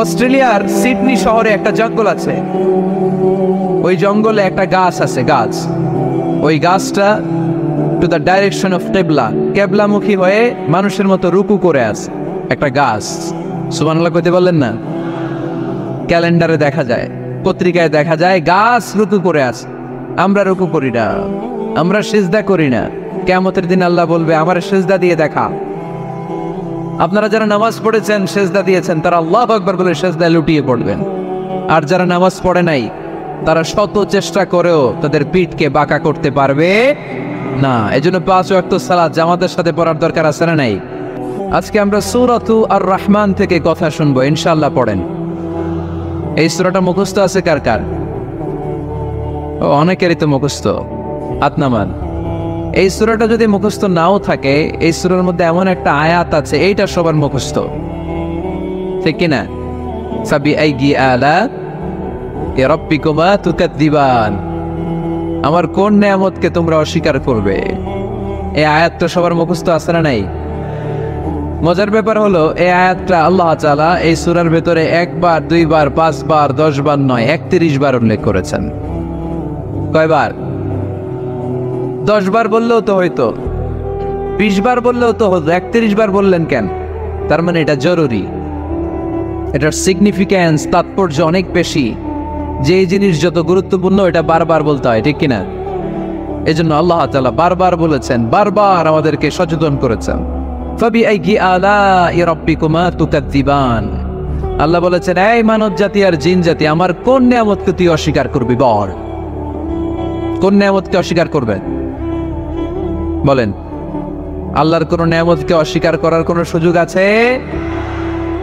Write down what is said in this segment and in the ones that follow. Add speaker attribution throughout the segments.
Speaker 1: অস্ট্রেলিয়ার সিডনি শহরে একটা জঙ্গল আছে। ওই জঙ্গলে একটা গাছ আছে, গাছ। ওই গাছটা টু দ্য ডাইরেকশন অফ কেবলা, কেবলামুখী হয়ে মানুষের মতো রুকু করে আছে একটা গাছ। সুবহানাল্লাহ কইতে বললেন না? ক্যালেন্ডারে দেখা যায়, পত্রিকায় দেখা যায়, গাছ রুকু করে আছে। আমরা রুকু করি না, আমরা সিজদা করি না। কিয়ামতের দিন আল্লাহ বলবে আমার সিজদা দিয়ে দেখা। আপনারা যারা নামাজ পড়েছেন, সিজদা দিয়েছেন, তারা আল্লাহু আকবার বলে সিজদায় লুটিয়ে পড়বেন। আর যারা নামাজ পড়ে নাই, তারা শত চেষ্টা করেও তাদের পিঠকে বাঁকা করতে পারবে না। এজন্য 5 ওয়াক্ত সালাত জামাতের সাথে পড়ার দরকার আছে না নাই? আজকে আমরা সূরাতু আর রহমান থেকে কথা শুনবো, ইনশাআল্লাহ। পড়েন। এই সূরাটা মুখস্থ আছে কার কার? অনেকেরই তো মুখস্থ। হাত নামান। এই সূরাটা যদি মুখস্থ নাও থাকে, এই সূরার মধ্যে এমন একটা আয়াত আছে, এইটা সবার মুখস্থ, ঠিক কিনা? ফাবিআইয়ি আলা'i রাব্বিকুমা তুকাযযিবান, আমার কোন নিয়ামতকে তোমরা অস্বীকার করবে। এই আয়াতটা সবার মুখস্থ আছে না নাই? মজার ব্যাপার হলো, এই আয়াতটা আল্লাহ তাআলা এই সূরার ভেতরে 1 বার, 2 বার, 5 বার, 10 বার নয়, 31 বার উল্লেখ করেছেন। কয়বার? 10 বার বললেও তো হয়তো, 20 বার বললেও তো হতো, 31 বার বললেন কেন? তার মানে এটা জরুরি, এটার সিগনিফিক্যান্স, তাৎপর্য অনেক বেশি। যে জিনিস যত গুরুত্বপূর্ণ, এটা বারবার বলতে হয়, ঠিক কিনা? এজন্য আল্লাহ তাআলা বারবার বলেছেন, বারবার আমাদেরকে সচেতন করেছেন। ফাবিআইয়ি আলা'i রাব্বিকুমা তুকাযযিবান, আল্লাহ বলেছেন, এই মানব জাতি আর জিন জাতি, আমার কোন নিয়ামতকে তুই অস্বীকার করবি? বল, কোন নিয়ামতকে অস্বীকার করবে? বলেন। আল্লাহর কোন নিয়ামতকে অস্বীকার করার কোন সুযোগ আছে?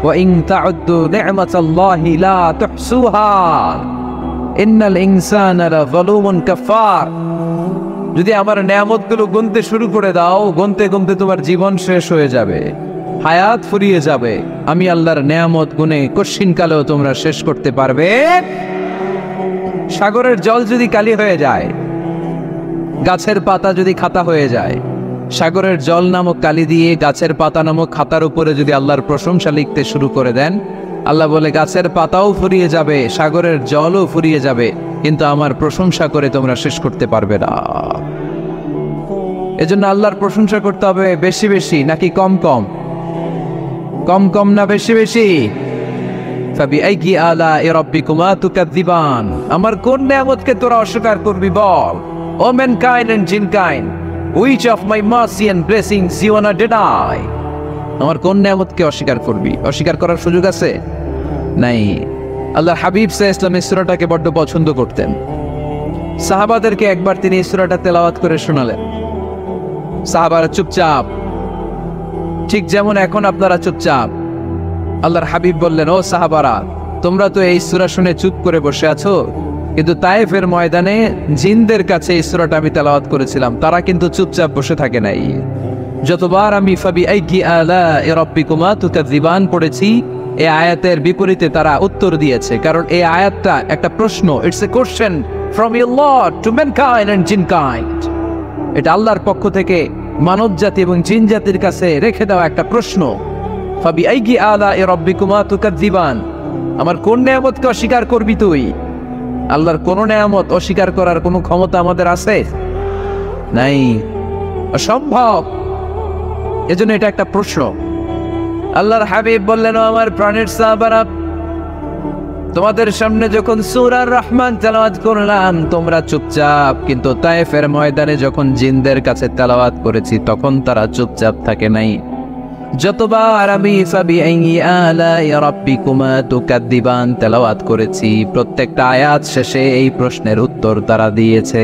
Speaker 1: ওয়া ইন তা'উদ্দু নি'মাতাল্লাহি লা তুহসুহা ইন্নাল ইনসানা লাযালুমুন কাফার। যদি আমার নিয়ামতগুলো গুনতে শুরু করে দাও, গুনতে গুনতে তোমার জীবন শেষ হয়ে যাবে, হায়াত ফুরিয়ে যাবে। আমি আল্লাহর নিয়ামত গুনে কঠিন কালেও তোমরা শেষ করতে পারবে। সাগরের জল যদি কালি হয়ে যায়, গাছের পাতা যদি খাতা হয়ে যায়, সাগরের জল নামক কালি দিয়ে গাছের পাতা নামক খাতার উপরে যদি আল্লাহর প্রশংসা লিখতে শুরু করে দেন, আল্লাহ বলে গাছের পাতাও ফুরিয়ে যাবে, সাগরের জলও ফুরিয়ে যাবে, কিন্তু আমার প্রশংসা করে তোমরা শেষ করতে পারবে না। এজন্য আল্লাহর প্রশংসা করতে হবে বেশি বেশি নাকি কম কম? কম কম না বেশি বেশি? ফাবিআইয়ি আলা'i রাব্বিকুমা তুকাযযিবান, আমার কোন নিয়ামতকে তোরা অস্বীকার করবি? বল। O mankind and jinnkind, which of my mercy and blessings you wanna deny? আমার কোন নিয়ামতকে অস্বীকার করবি? অস্বীকার করার সুযোগ আছে? নাই। আল্লাহর হাবিব সাল্লাল্লাহু আলাইহি ওয়াসাল্লাম এই সূরাটাকে বড্ড পছন্দ করতেন। সাহাবাদেরকে একবার তিনি এই সূরাটা তেলাওয়াত করে শোনালেন। সাহাবারা চুপচাপ, ঠিক যেমন এখন আপনারা চুপচাপ। আল্লাহর হাবিব বললেন, ও সাহাবারা, তোমরা তো এই সূরা শুনে চুপ করে বসে আছো, কিন্তু তায়েফের ময়দানে জিনদের কাছে এই সূরাটা আমি তেলাওয়াত করেছিলাম, তারা কিন্তু চুপচাপ বসে থাকে নাই। যতবার আমি ফাবিআইয়ি আলা'i রাব্বিকুমা তুকাযযিবান পড়েছি, এই আয়াতের বিপরীতে তারা উত্তর দিয়েছে, কারণ এই আয়াতটা একটা প্রশ্ন। It's a question from your Lord to mankind and jinnkind. এটা আল্লাহর পক্ষ থেকে মানব জাতি এবং জিন জাতির কাছে রেখে দেওয়া একটা প্রশ্ন। ফাবিআইয়ি আলা'i রাব্বিকুমা তুকাযযিবান, আমার কোন নিয়ামতকে অস্বীকার করবি তুই? আল্লাহর কোন নিয়ামত অস্বীকার করার কোন ক্ষমতা আমাদের আছে? নাই, অসম্ভব। এজন্য এটা একটা প্রশ্ন। আল্লাহর হাবিব বললেন, ও আমার প্রাণের সাহাবারা, তোমাদের সামনে যখন সূরা রহমান তেলাওয়াত করলাম তোমরা চুপচাপ, কিন্তু তায়েফের ময়দানে যখন জিনদের কাছে তেলাওয়াত করেছি তখন তারা চুপচাপ থাকে নাই। যতবার আমি ফাবিআইয়ি আলা'i রাব্বিকুমা তুকাযযিবান তেলাওয়াত করেছি, প্রত্যেকটা আয়াত শেষে এই প্রশ্নের উত্তর তারা দিয়েছে।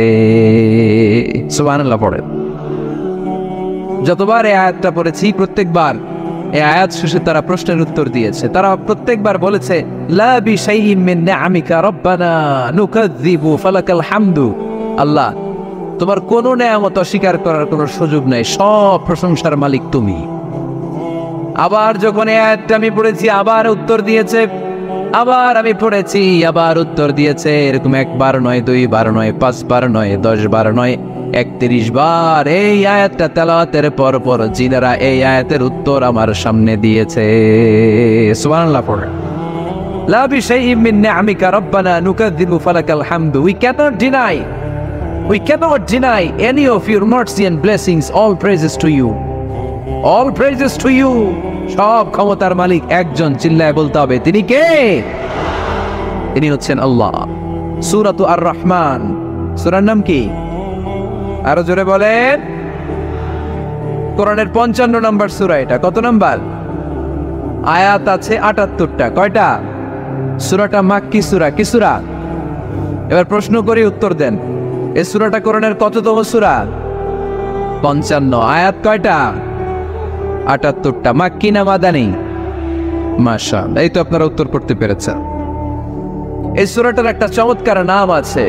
Speaker 1: সুবহানাল্লাহ পড়েন। যতবার এই আয়াতটা পড়েছি, প্রত্যেকবার এই আয়াত শেষে তারা প্রশ্নের উত্তর দিয়েছে। তারা প্রত্যেকবার বলেছে, লা বিশাইইন মিন নিআমিকা রাব্বানা নুকাযযিবু ফালাকাল হামদু। আল্লাহ, তোমার কোনো নিয়ামত অস্বীকার করার কোনো সুযোগ নাই, সব প্রশংসার মালিক তুমি। আবার যখন এই আয়াতটা আমি পড়েছি, আবার উত্তর দিয়েছে, আবার আমি পড়েছি, আবার উত্তর দিয়েছে। এরকম 1 বার নয়, 2 বার নয়, 5 বার নয়, 10 বার নয়, 31 বার এই আয়াতটা তেলাওয়াতের পর পর জিনেরা এই আয়াতের উত্তর আমার সামনে দিয়েছে। সুবহানাল্লাহ পড়ে। লা বিশাইইন মিন নি'আমিকা রাব্বানা নুকাযযিবু ফালাকাল হামদু। We cannot deny any of your mercy and blessings. All praises to you. All praises to you. সব ক্ষমতার মালিক একজন, চিল্লায় বলতে হবে তিনি কে? তিনি হচ্ছেন আল্লাহ। সূরাতু আর-রহমান, সূরার নাম কি? আরো জোরে বলেন। কোরআনের 55 নম্বর সূরা এটা। কত নাম্বার? আয়াত আছে 78টা। কয়টা? সূরাটা মাক্কি সূরা। কি সূরা? এবার প্রশ্ন করি, উত্তর দেন। এই সূরাটা কোরআনের কততম সূরা? 55। আয়াত কয়টা? 78টা। মাক্কি না মাদানী? মাশাআল্লাহ, এই তো আপনারা উত্তর করতে পেরেছেন। এই সূরাটার একটা চমৎকার নাম আছে।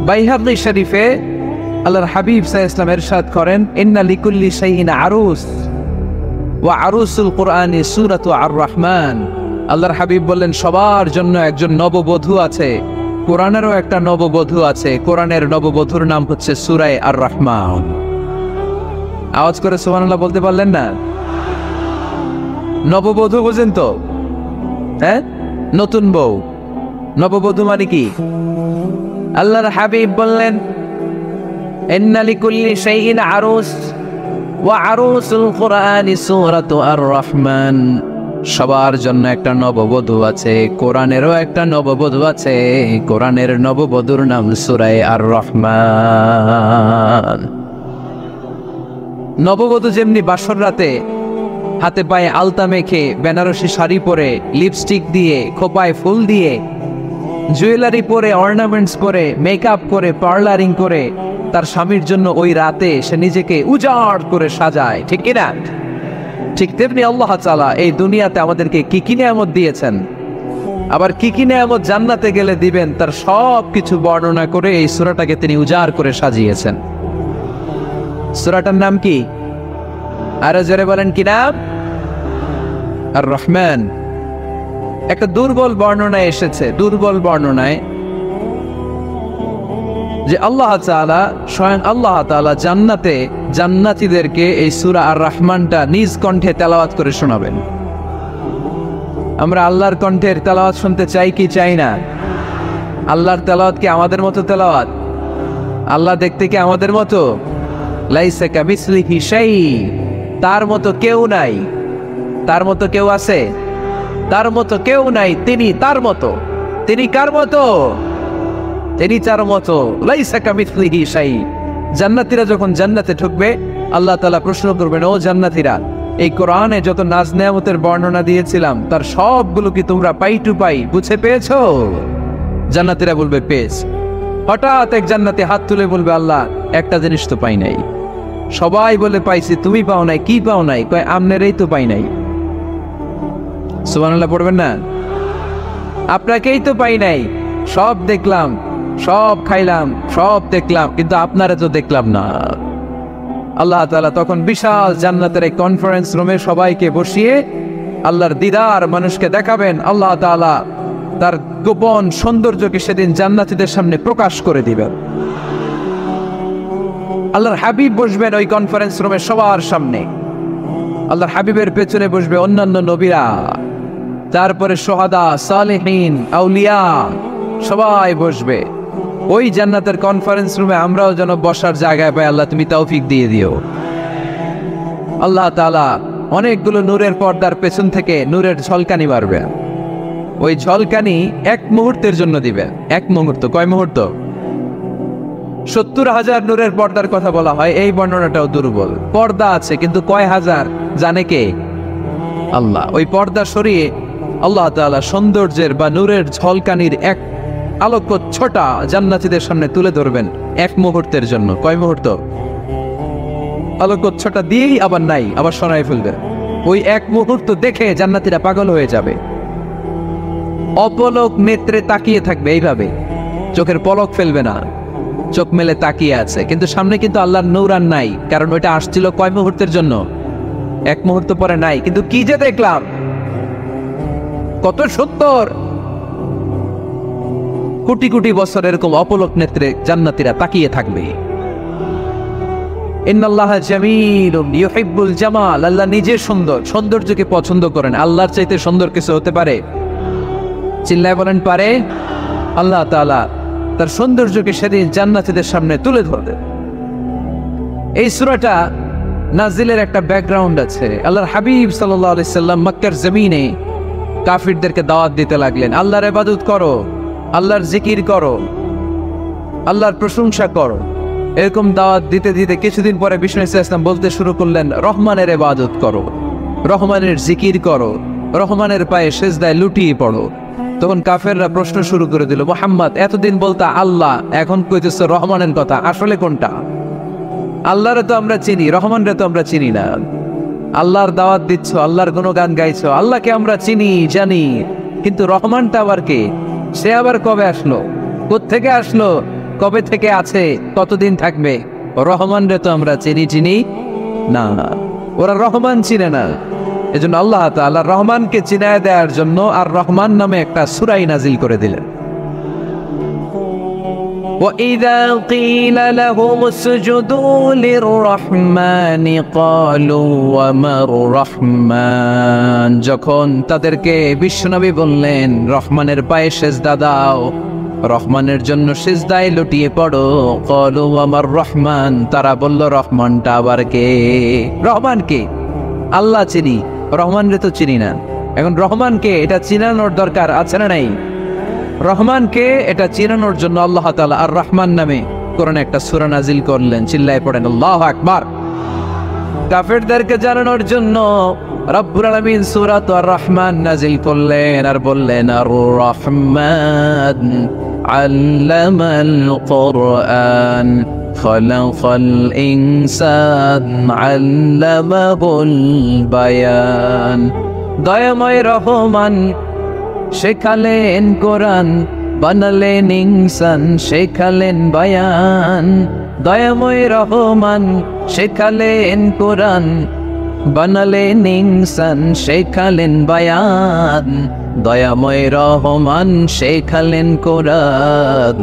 Speaker 1: বাইহাকী শরীফে আল্লাহর হাবিব সাল্লাল্লাহু আলাইহি ওয়াসাল্লাম ইরশাদ করেন, ইন্না লিকুল্লি শাইইন আরুস ওয়া আরুসুল কুরআনি সূরাতু আর-রহমান। আল্লাহর হাবিব বললেন, সবার জন্য একজন নববধূ আছে, কোরআনেরও একটা নববধূ আছে। কোরআনের নববধূর নাম হচ্ছে সূরা আর-রহমান। আওয়াজ করে সুবহানাল্লাহ বলতে পারলেন না? নববধূ বুঝেন তো? হ্যাঁ, নতুন বউ। নববধূ মানে কি? আল্লাহর হাবিব বললেন, ইন্না লিকুল্লি শাইইন আরুস ওয়া আরুসুল কুরআনি সূরাতু আর-রহমান। সবার জন্য একটা নববধূ আছে, কোরআনেরও একটা নববধূ আছে। কোরআনের নববধূর নাম সূরা আর-রহমান। নববধূ যেমনি বাসর রাতে হাতে পায়ে আলতা মেখে, বেনারসি শাড়ি পরে, লিপস্টিক দিয়ে, খোপায় ফুল দিয়ে, জুয়েলারি পরে, অর্নামেন্টস পরে, মেকআপ করে, পার্লারিং করে তার স্বামীর জন্য ওই রাতে সে নিজেকে উজাড় করে সাজায়, ঠিক কিনা? ঠিক তেমনি আল্লাহ তাআলা এই দুনিয়াতে আমাদেরকে কি কি নিয়ামত দিয়েছেন, আবার কি কি নিয়ামত জান্নাতে গেলে দিবেন, তার সব কিছু বর্ণনা করে এই সূরাটাকে তিনি উজাড় করে সাজিয়েছেন। সূরাটার নাম কি? আরো জোরে বলেন, কি নাম? আর-রহমান। একটা দুর্বল বর্ণনায় এসেছে, দুর্বল বর্ণনায়, যে আল্লাহ তাআলা, স্বয়ং আল্লাহ তাআলা জান্নাতে জান্নাতীদেরকে এই সূরা আর-রহমানটা নিজ কণ্ঠে তেলাওয়াত করে শোনাবেন। আমরা আল্লাহর কণ্ঠের তেলাওয়াত শুনতে চাই কি চাই না? আল্লাহর তেলাওয়াত কি আমাদের মতো তেলাওয়াত? আল্লাহ দেখতে কি আমাদের মতো? লাইসা কামিসলিহি শাই। তার মতো কেউ নাই। তার মতো কেউ আছে? তার মতো কেউ নাই। তিনি তার মতো। তিনি কার মতো? তিনি তার মতো। লাইসা কামিসলিহি শাই। জান্নাতীরা যখন জান্নাতে ঢুকবে, আল্লাহ তাআলা প্রশ্ন করবেন, ও জান্নাতীরা, এই কোরআনে যত নাজ নেয়ামতের বর্ণনা দিয়েছিলাম তার সবগুলো কি তোমরা পাই টু পাই বুঝে পেয়েছো? জান্নাতীরা বলবে পেয়েছি। হঠাৎ এক জান্নাতি হাত তুলে বলবে, আল্লাহ, একটা জিনিস তো পাই নাই। সবাই বলে পাইছি, তুমি পাও নাই। কি পাও নাই? কয়, আমনেরই তো পাই নাই। সুবহানাল্লাহ পড়বেন না? আপনাকেই তো পাই নাই। সব দেখলাম, সব খাইলাম, সব দেখলাম, কিন্তু আপনারা তো দেখলাম না। আল্লাহ তাআলা তখন বিশাল জান্নাতের এই কনফারেন্স রুমে সবাইকে বসিয়ে আল্লাহর দিদার মানুষকে দেখাবেন। আল্লাহ তাআলা তার গোপন সৌন্দর্যকে সেদিন জান্নাতীদের সামনে প্রকাশ করে দিবেন। আল্লাহর হাবিব বসবেন ওই কনফারেন্স রুমে সবার সামনে। আল্লাহর হাবিবের পেছনে বসবে অন্যান্য নবীরা, তারপরে শুহাদা, সালেহীন, আউলিয়া সবাই বসবে। ওই জান্নাতের কনফারেন্স রুমে আমরাও যেন বসার জায়গায় পাই, আল্লাহ তুমি তৌফিক দিয়ে দিও। আল্লাহ তাআলা অনেকগুলো নূরের পর্দার পেছন থেকে নূরের ঝলকানি মারবে। ওই ঝলকানি এক মুহূর্তের জন্য দিবে। এক মুহূর্ত। কয় মুহূর্ত? 70,000 নূরের পর্দার কথা বলা হয়। এই বর্ণনাটাও দুর্বল। পর্দা আছে, কিন্তু কয় হাজার জানে কে? আল্লাহ। ওই পর্দা সরিয়ে আল্লাহ তাআলা সৌন্দর্যের বা নূরের ঝলকানির এক আলোক ছোটা জান্নাতীদের সামনে তুলে ধরবেন এক মুহূর্তের জন্য। কয় মুহূর্ত? আলোক ছোটা দিয়েই আবার নাই, আবার সরাই ফেলবে। ওই এক মুহূর্ত দেখে জান্নাতীরা পাগল হয়ে যাবে, অপলক নেত্রে তাকিয়ে থাকবে। এইভাবে চোখের পলক ফেলবে না, চোখ মেলে তাকিয়ে আছে। কিন্তু সামনে কিন্তু আল্লাহর নূর আর নাই, কারণ ওইটা আসছিল কয় মুহূর্তের জন্য? এক মুহূর্ত পরে নাই। কিন্তু কি যে দেখলাম, কত সুন্দর, কোটি কোটি বছর এরকম অপলক নেত্রে জান্নাতীরা তাকিয়ে থাকবে। ইন্নাল্লাহা জামিলুন ইউহিব্বুল জামাল, আল্লাহ নিজে সুন্দর, সৌন্দর্যকে পছন্দ করেন। আল্লাহর চাইতে সুন্দর কিছু হতে পারে? চিল্লায় বলেন পারে? আল্লাহ তাআলা তার সৌন্দর্যকে সেদিন জান্নাতীদের সামনে তুলে ধরবে। এই সূরাটা নাজিলের একটা ব্যাকগ্রাউন্ড আছে। আল্লাহর হাবিব সাল্লাল্লাহু আলাইহি সাল্লাম মক্কার জমিনে কাফিরদেরকে দাওয়াত দিতে লাগলেন, আল্লাহর ইবাদত করো, আল্লাহর জিকির করো, আল্লাহর প্রশংসা করো। এরকম দাওয়াত দিতে দিতে কিছুদিন পরে বিষ্ণু সাল্লাল্লাহু আলাইহি সাল্লাম বলতে শুরু করলেন, রহমানের ইবাদত করো, রহমানের জিকির করো, রহমানের পায়ে সিজদায় লুটিয়ে পড়ো। তখন কাফেররা প্রশ্ন শুরু করে দিল, মুহাম্মদ এতদিন বলতা আল্লাহ, এখন কইতেছো রহমানের কথা, আসলে কোনটা? আল্লাহরে তো আমরা চিনি, রহমানরে তো আমরা চিনি না। আল্লাহর দাওয়াত দিচ্ছ, আল্লাহর গুণগান গাইছো, আল্লাহকে আমরা চিনি জানি, কিন্তু রহমানটা আবার কে? সে আবার কবে আসলো, কোত্থেকে আসলো, কবে থেকে আছে, কতদিন থাকবে? রহমানরে তো আমরা চিনি না। ওরা রহমান চিনে না। এজন্য আল্লাহ তাআলা রহমানকে চিনায় দেওয়ার জন্য আর রহমান নামে একটা সূরা নাজিল করে দিলেন। وَإِذَا قِيلَ لَهُمُ اسْجُدُوا لِلرَّحْمَنِ قَالُوا وَمَا الرَّحْمَنُ, যখন তাদেরকে বিশ্বনবী বললেন রহমানের পায়ে সিজদা দাও, রহমানের জন্য সিজদায় লুটিয়ে পড়ো, ক্বালু ওয়ামার রহমান, তারা বলল রহমানটা আবার কে? রহমান কে? আল্লাহ চিনি, রহমানরে তো চিনি না। এখন রহমানকে এটা চিনানোর দরকার আছে না নাই? রহমানকে এটা চিনানোর জন্য আল্লাহ তাআলা আর রহমান নামে কোরআনে একটা সূরা নাজিল করলেন। চিল্লায় পড়েন আল্লাহু আকবার। কাফেরদেরকে জানানোর জন্য রব্বুল আলামিন সূরা আর রহমান নাজিল করলেন আর বললেন, আর রহমান আল্লামাল কুরআন খালাকাল ইনসান আল্লামাহুল বায়ান, দয়াময় রহমান শেখালেন কোরআন, বানালেন ইনসান শেখালেন বায়ান। দয়াময় রহমান শেখালেন কোরআন, বানালেন ইনসান শেখালেন বায়ান। দয়াময় রহমান শেখালেন কোরআন,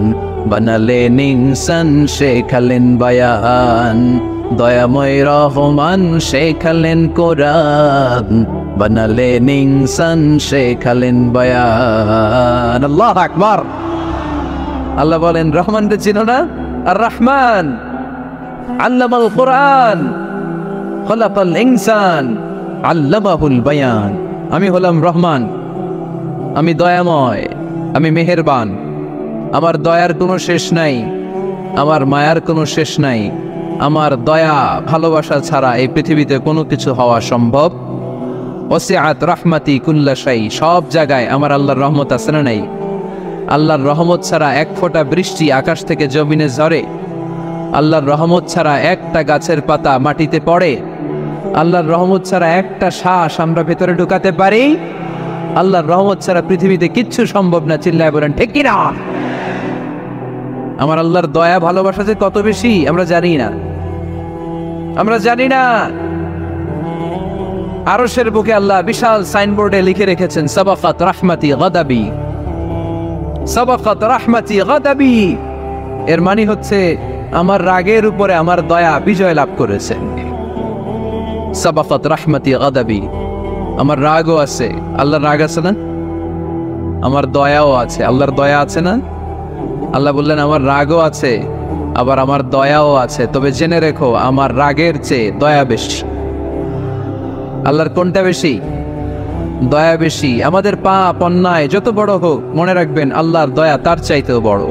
Speaker 1: বানালেন ইনসান শেখালেন বায়ান। দয়াময় রহমান শেখালেন কোরআন, বানালেন ইনসান শেখালেন বায়ান। আল্লাহু আকবার। আল্লাহ বলেন রহমানকে চিনো না? আর রহমান আল্লামাল কোরআন খালাকাল ইনসান আল্লামাহুল বায়ান। আমি হলাম রহমান, আমি দয়াময়, আমি মেহেরবান। আমার দয়ার কোনো শেষ নাই, আমার মায়ার কোনো শেষ নাই। আমার দয়া ভালোবাসা ছাড়া এই পৃথিবীতে কোনো কিছু হওয়া সম্ভব। ওয়াসিআত রাহমাতি কুল্লা শাই, সব জায়গায় আমার আল্লাহর রহমত আছে না নাই? আল্লাহর রহমত ছাড়া এক ফোঁটা বৃষ্টি আকাশ থেকে জমিনে ঝরে, আল্লাহর রহমত ছাড়া একটা গাছের পাতা মাটিতে পড়ে, আল্লাহর রহমত ছাড়া একটা শ্বাস আমরা ভেতরে ঢুকাতে পারি। আল্লাহর রহমত ছাড়া পৃথিবীতে কিচ্ছু সম্ভব না। চিল্লায় বলেন ঠিক কিনা? আমার আল্লাহর দয়া ভালোবাসা যে কত বেশি আমরা জানি না, আমরা জানি না। আরশের বুকে আল্লাহ বিশাল সাইনবোর্ডে লিখে রেখেছেন, সাবাকাত রাহমাতি গাদাবি, সাবাকাত রাহমাতি গাদাবি। এর মানে হচ্ছে আমার রাগের উপরে আমার দয়া বিজয় লাভ করেছে। সাবাকাত রাহমাতি গাদাবি, আমার রাগও আছে, আল্লাহর রাগ আছে না? আমার দয়াও আছে, আল্লাহর দয়া আছে না? আল্লাহ বললেন আমার রাগও আছে, আবার আমার দয়াও আছে, তবে জেনে রেখো আমার রাগের চেয়ে দয়া বেশি। আল্লাহর কোনটা বেশি? দয়া বেশি। আমাদের পাপ অন্যায় যত বড় হোক, মনে রাখবেন আল্লাহর দয়া তার চাইতেও বড়।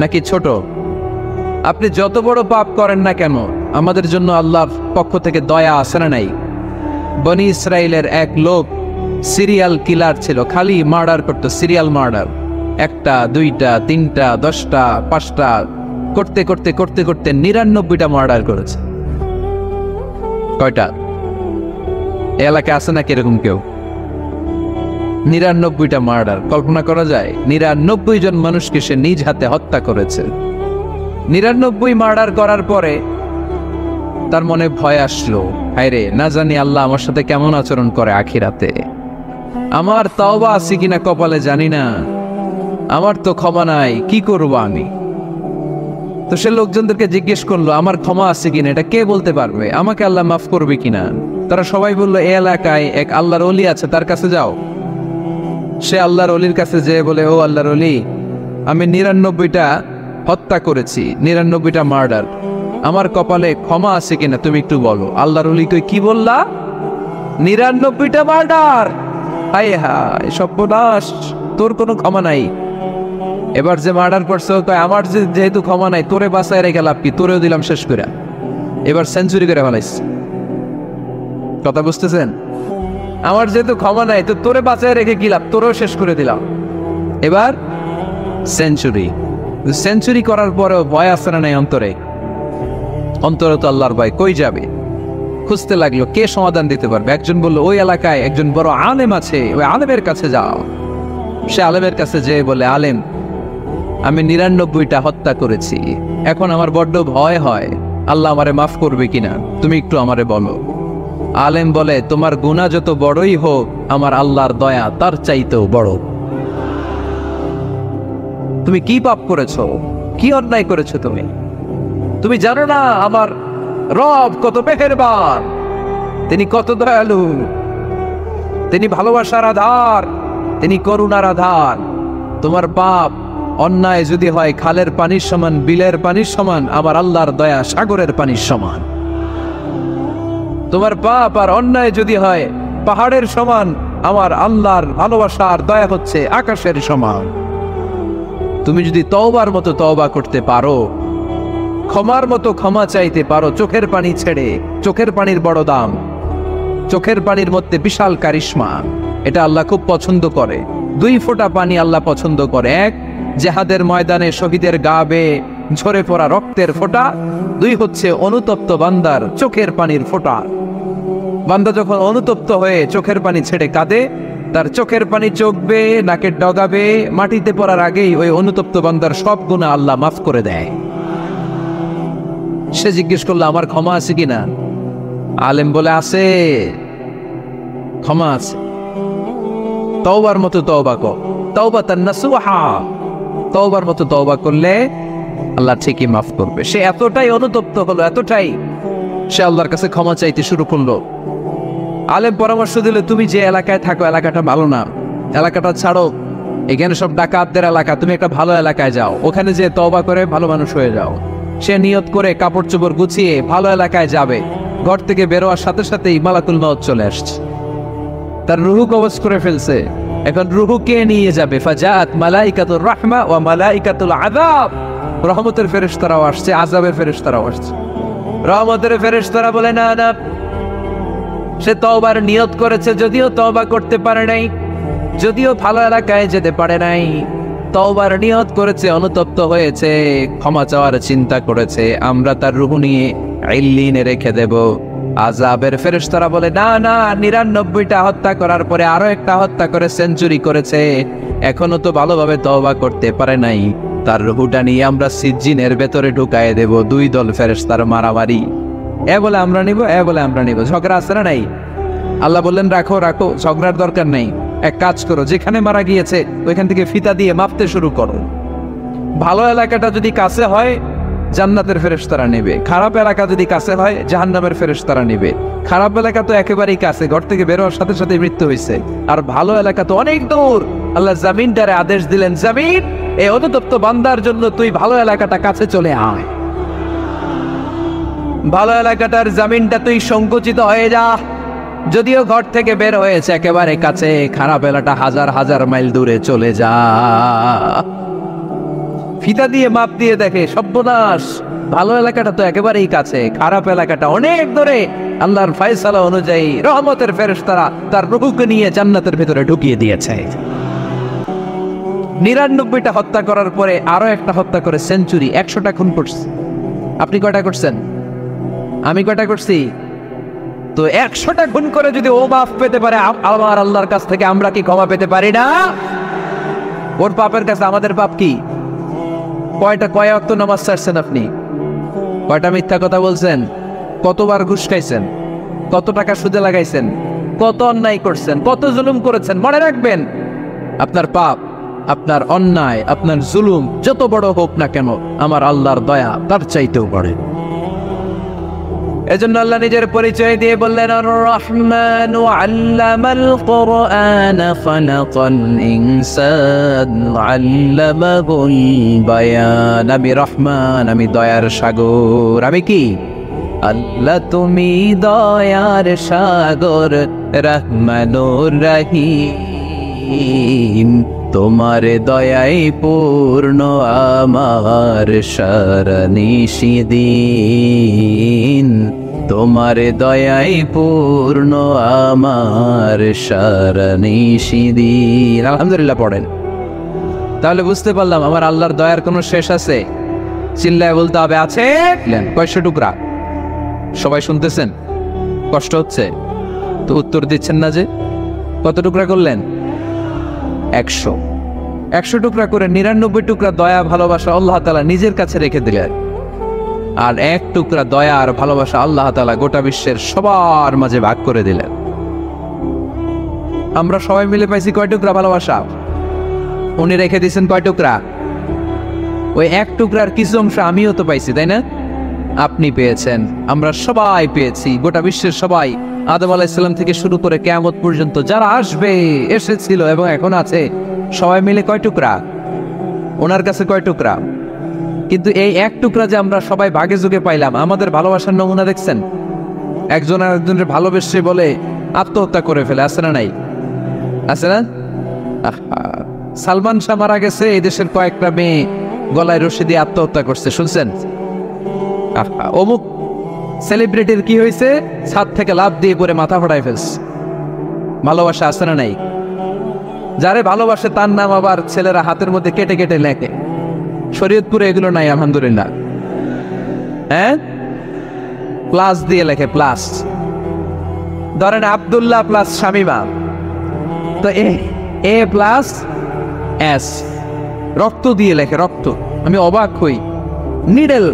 Speaker 1: নাকি ছোট? আপনি যত বড় পাপ করেন না কেন, আমাদের জন্য আল্লাহর পক্ষ থেকে দয়া আছে না নাই? বনি ইসরাইলের এক লোক সিরিয়াল কিলার ছিল, খালি মার্ডার করতো, সিরিয়াল মার্ডার। একটা, দুইটা, তিনটা, 10টা, 5টা করতে করতে করতে করতে 99টা মার্ডার করেছে। কয়টা? এলাকায় আছে নাকি এরকম কেউ? 99টা মার্ডার। কল্পনা করা যায়? 99 জন মানুষকে সে নিজ হাতে হত্যা করেছে। 99 মার্ডার করার পরে তার মনে ভয় আসলো, হায়রে না জানি আল্লাহ আমার সাথে কেমন আচরণ করে আখিরাতে। আমার তওবা আছে কিনা কপালে জানি না, আমার তো ক্ষমা নাই, কি করবো আমি? তো সে লোকজনদেরকে জিজ্ঞেস করলো, আমার ক্ষমা আছে কিনা, এটা কে বলতে পারবে? আমাকে আল্লাহ মাফ করবে কিনা? তারা সবাই বললো, এই এলাকায় এক আল্লাহর ওলি আছে, তার কাছে যাও। সে আল্লাহর ওলির কাছে যেয়ে বলে, ও আল্লাহর ওলি, আমি 99টা হত্যা করেছি, 99টা মার্ডার, আমার কপালে ক্ষমা আছে কিনা তুমি একটু বলো। আল্লাহর ওলি কই, কি বললা? 99টা মার্ডার? হায় হায় সর্বনাশ, তোর কোনো ক্ষমা নাই। এবার যে মার্ডার করছে কয়, আমার যেহেতু ক্ষমা নাই, তোরে বাঁচায় রেখে লাভ কি, তোরেও দিলাম শেষ করে। এবার সেঞ্চুরি করে ফেলাইছে। কথা বুঝতেছেন? আমার যেহেতু ক্ষমা নাই, তো তোরে বাঁচায় রেখে কি লাভ, তোরেও শেষ করে দিলাম। এবার সেঞ্চুরি। সেঞ্চুরি করার পরেও ভয় আসে না নাই অন্তরে? অন্তরে তো আল্লাহর ভয়, কই যাবে? খুঁজতে লাগলো কে সমাধান দিতে পারবে। একজন বলল, ওই এলাকায় একজন বড় আলেম আছে, ওই আলেমের কাছে যাও। সে আলেমের কাছে যেয়ে বলে, আলেম, আমি 99টা হত্যা করেছি, এখন আমার বড্ড ভয় হয়, আল্লাহ আমারে মাফ করবে কিনা, তুমি একটু আমারে বলো। আলেম বলে, তোমার গুনাহ যত বড়ই হোক, আমার আল্লাহর দয়া তার চাইতেও বড়। তুমি কি পাপ করেছো, কি অন্যায় করেছো তুমি? তুমি জানো না আমার রব কত মেহেরবান, তিনি কত দয়ালু, তিনি ভালোবাসার আধার, তিনি করুণার আধার। তোমার পাপ অন্যায় যদি হয় খালের পানির সমান, বিলের পানির সমান, আমার আল্লাহর দয়া সাগরের পানির সমান। তোমার পাপ আর অন্যায় যদি হয় পাহাড়ের সমান, আমার আল্লাহর ভালোবাসা আর দয়া হচ্ছে আকাশের সমান। তুমি যদি তওবার মতো তওবা করতে পারো, ক্ষমার মতো ক্ষমা চাইতে পারো, চোখের পানি ছেড়ে, চোখের পানির বড় দাম, চোখের পানির মধ্যে বিশাল কারিশমা, এটা আল্লাহ খুব পছন্দ করে। 2 ফোঁটা পানি আল্লাহ পছন্দ করে। এক, জিহাদের ময়দানে শহীদের গা বেয়ে ঝরে পড়া রক্তের ফোঁটা। 2 হচ্ছে অনুতপ্ত বান্দার চোখের পানির ফোঁটা। বান্দা যখন অনুতপ্ত হয়ে চোখের পানি ছেড়ে কাঁদে, তার চোখের পানি চোখ বেয়ে নাকের ডগা বেয়ে মাটিতে পড়ার আগেই ওই অনুতপ্ত বান্দার সব গুনাহ আল্লাহ মাফ করে দেয়। সে জিজ্ঞেস করলো, আমার ক্ষমা আছে কিনা? আলেম বলে, আছে, ক্ষমা আছে। তওবার মতো তওবা কর, তাওবাতান নাসুহা, তওবার মতো তওবা করলে আল্লাহ ঠিকই মাফ করবে। সে এতটাই অনুতপ্ত হলো, এতটাই, সে আল্লাহর কাছে ক্ষমা চাইতে শুরু করলো। আলেম পরামর্শ দিল, তুমি যে এলাকায় থাকো এলাকাটা ভালো না, এলাকাটা ছাড়ো, এখানে সব ডাকাতদের এলাকা, তুমি একটা ভালো এলাকায় যাও, ওখানে যে তওবা করে ভালো মানুষ হয়ে যাও। সে নিয়ত করে কাপড় চোপড় গুছিয়ে ভালো এলাকায় যাবে। ঘর থেকে বেরোয়ার সাথে সাথেই মালাকুল মউত চলে আসছে, তার রুহু কবজ করে ফেলছে। এখন রুহু কে নিয়ে যাবে? ফাজাত মালাইকাতুর রাহমা ওয়া মালাইকাতুল আযাব, রহমতের ফেরেশতারাও আসছে, আযাবের ফেরেশতারাও আসছে। রহমতের ফেরেশতারা বলে, না না, সে তওবার নিয়ত করেছে, যদিও তওবা করতে পারে নাই, যদিও ভালো এলাকায় যেতে পারে নাই, তওবার নিয়ত করেছে, অনুতপ্ত হয়েছে, ক্ষমা চাওয়ার চিন্তা করেছে, আমরা তার রূহ নিয়ে ইল্লিনে রেখে দেব। আযাবের ফেরেশতারা বলে, না না, 99টা হত্যা করার পরে আরো একটা হত্যা করে সেঞ্চুরি করেছে, এখনো তো ভালোভাবে তওবা করতে পারে নাই, তার রূহটা নিয়ে আমরা সিজ্জিনের ভেতরে ঢুকায়ে দেব। 2 দল ফেরেশতার মারামারি, এ বলে আমরা নিব, এ বলে আমরা নিব, ঝগড়া আছে না নাই? আল্লাহ বললেন, রাখো রাখো, ঝগড়ার দরকার নেই, এক কাজ করো, যেখানে মারা গিয়েছে ওইখান থেকে ফিতা দিয়ে মাপতে শুরু করো। ভালো এলাকাটা যদি কাছে হয় জান্নাতের ফেরেশতারা নেবে, খারাপ এলাকা যদি কাছে হয় জাহান্নামের ফেরেশতারা নেবে। খারাপ এলাকা তো একেবারেই কাছে, ঘর থেকে বেরোয়ার সাথে সাথে মৃত্যু হয়েছে, আর ভালো এলাকা তো অনেক দূর। আল্লাহ জামিনটারে আদেশ দিলেন, জামিন, এই অনুতপ্ত বান্দার জন্য তুই ভালো এলাকাটা কাছে চলে আয়, ভালো এলাকাটার জামিনটা তুই সংকুচিত হয়ে যা, যদিও ঘর থেকে বের হয়েছে একেবারে কাছে, খারাপ এলাকাটা হাজার হাজার মাইল দূরে চলে যা। ফিতা দিয়ে মাপ দিয়ে দেখে, সর্বনাশ, ভালো এলাকাটা তো একেবারেই কাছে, খারাপ এলাকাটা অনেক দূরে। আল্লাহর ফয়সালা অনুযায়ী রহমতের ফেরেশতারা তার রূহকে নিয়ে জান্নাতের ভিতরে ঢুকিয়ে দিয়েছে। 99টা হত্যা করার পরে আরো একটা হত্যা করে সেঞ্চুরি, 100টা খুন করছে। আপনি কয়টা করছেন? আমি কয়টা করছি? তো 100টা খুন করে যদি ও মাফ পেতে পারে আমার আল্লাহর কাছ থেকে, আমরা কি ক্ষমা পেতে পারি না? ওর পাপের কাছে আমাদের পাপ কি? কয় ওয়াক্ত নামাজ ছাড়ছেন আপনি? কয়টা মিথ্যা কথা বলছেন? কতবার ঘুষ খাইছেন? কত টাকা সুদে লাগাইছেন? কত অন্যায় করছেন? কত জুলুম করেছেন? মনে রাখবেন, আপনার পাপ আপনার অন্যায়, আপনার জুলুম যত বড় হোক না কেন, আমার আল্লাহর দয়া তার চাইতেও বড়। এজন্য আল্লাহ নিজের পরিচয় দিয়ে বললেন, আর রহমান আল্লামাল কুরআন খালাকাল ইনসান আল্লামাহুল বায়ান। আমি রহমান, আমি দয়ার সাগর। আমি কি? আল্লাহ তুমি দয়ার সাগর, রহমানুর রহিম। তোমার দয়ায় পূর্ণ আমার সারানিশিদিন, তোমার দয়ায় পূর্ণ আমার সারানিশিদিন। আলহামদুলিল্লাহ পড়েন। তাহলে বুঝতে পারলাম আমার আল্লাহর দয়ার কোনো শেষ আছে? চিল্লায় বলতে হবে আছে। কয়শো টুকরা? সবাই শুনতেছেন? কষ্ট হচ্ছে তো উত্তর দিচ্ছেন না যে? কত টুকরা করলেন? 100। 100 টুকরা করে 99 টুকরা দয়া ভালোবাসা আল্লাহ তাআলা নিজের কাছে রেখে দিলেন, আর 1 টুকরা দয়া আর ভালোবাসা আল্লাহ তাআলা গোটা বিশ্বের সবার মাঝে ভাগ করে দিলেন। আমরা সবাই মিলে পাইছি কয় টুকরা ভালোবাসা? উনি রেখে দিয়েছেন কয় টুকরা? ওই 1 টুকরার কিছু অংশ আমিও তো পাইছি, তাই না? আপনি পেয়েছেন, আমরা সবাই পেয়েছি, গোটা বিশ্বের সবাই, আদম আলাইহিস সালাম থেকে শুরু করে কিয়ামত পর্যন্ত যারা আসবে, এসেছিল এবং এখন আছে, সবাই মিলে কয় টুকরা? ওনার কাছে কয় টুকরা? কিন্তু এই 1 টুকরা যে আমরা সবাই ভাগে যোগে পাইলাম, আমাদের ভালোবাসার নমুনা দেখছেন? একজন আর একজনের ভালোবেসে বলে আত্মহত্যা করে ফেলে, আছে না নাই? আছে না? সালমান শাহ মারা গেছে, এই দেশের কয়েকটা মেয়ে গলায় রশি দিয়ে আত্মহত্যা করছে, শুনছেন? অমুক সেলিব্রিটির কি হয়েছে, ছাদ থেকে লাফ দিয়ে পরে মাথা ফাটাই ফেলছে। ভালোবাসা আছে না নাই? যারে ভালোবাসে তার নাম আবার ছেলেরা হাতের মধ্যে কেটে কেটে লেখে। শরীয়তপুরে এগুলো নাই আলহামদুলিল্লাহ। হ্যাঁ, প্লাস দিয়ে লেখে, প্লাস। ধরেন আব্দুল্লাহ প্লাস শামিমা, তো এ প্লাস এস, রক্ত দিয়ে লেখে, রক্ত। আমি অবাক হই, নিডেল,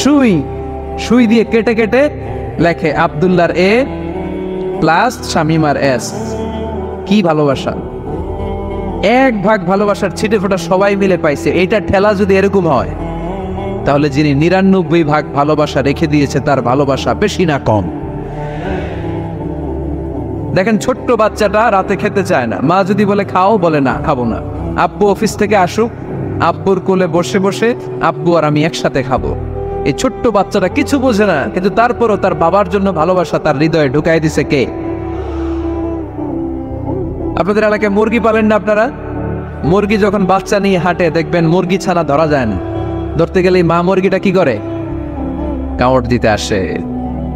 Speaker 1: সুই, সুই দিয়ে কেটে কেটে লেখে আব্দুল্লাহর এ প্লাস শামিমার এস। কি ভালোবাসা! 1 ভাগ ভালোবাসার ছিটে ফোটা সবাই মিলে পাইছে। এইটা ঠেলা যদি এরকম হয়, তাহলে যিনি 99 ভাগ ভালোবাসা রেখে দিয়েছে তার ভালোবাসা বেশি না কম? দেখেন, ছোট্ট বাচ্চাটা রাতে খেতে চায় না, মা যদি বলে খাও, বলে না, খাবো না। আব্বু অফিস থেকে আসুক, আব্বুর কোলে বসে বসে আব্বু আর আমি একসাথে খাবো। এই ছোট্ট বাচ্চাটা কিছু বোঝে না, কিন্তু তারপরও তার বাবার জন্য ভালোবাসা তার হৃদয়ে ঢুকাই দিছে কে? আপনাদের এলাকায় মুরগি পালেন না আপনারা? মুরগি যখন বাচ্চা নিয়ে হাঁটে, দেখবেন মুরগি ছানা ধরা যায় না। ধরতে গেলে মা মুরগিটা কি করে? কামড় দিতে আসে।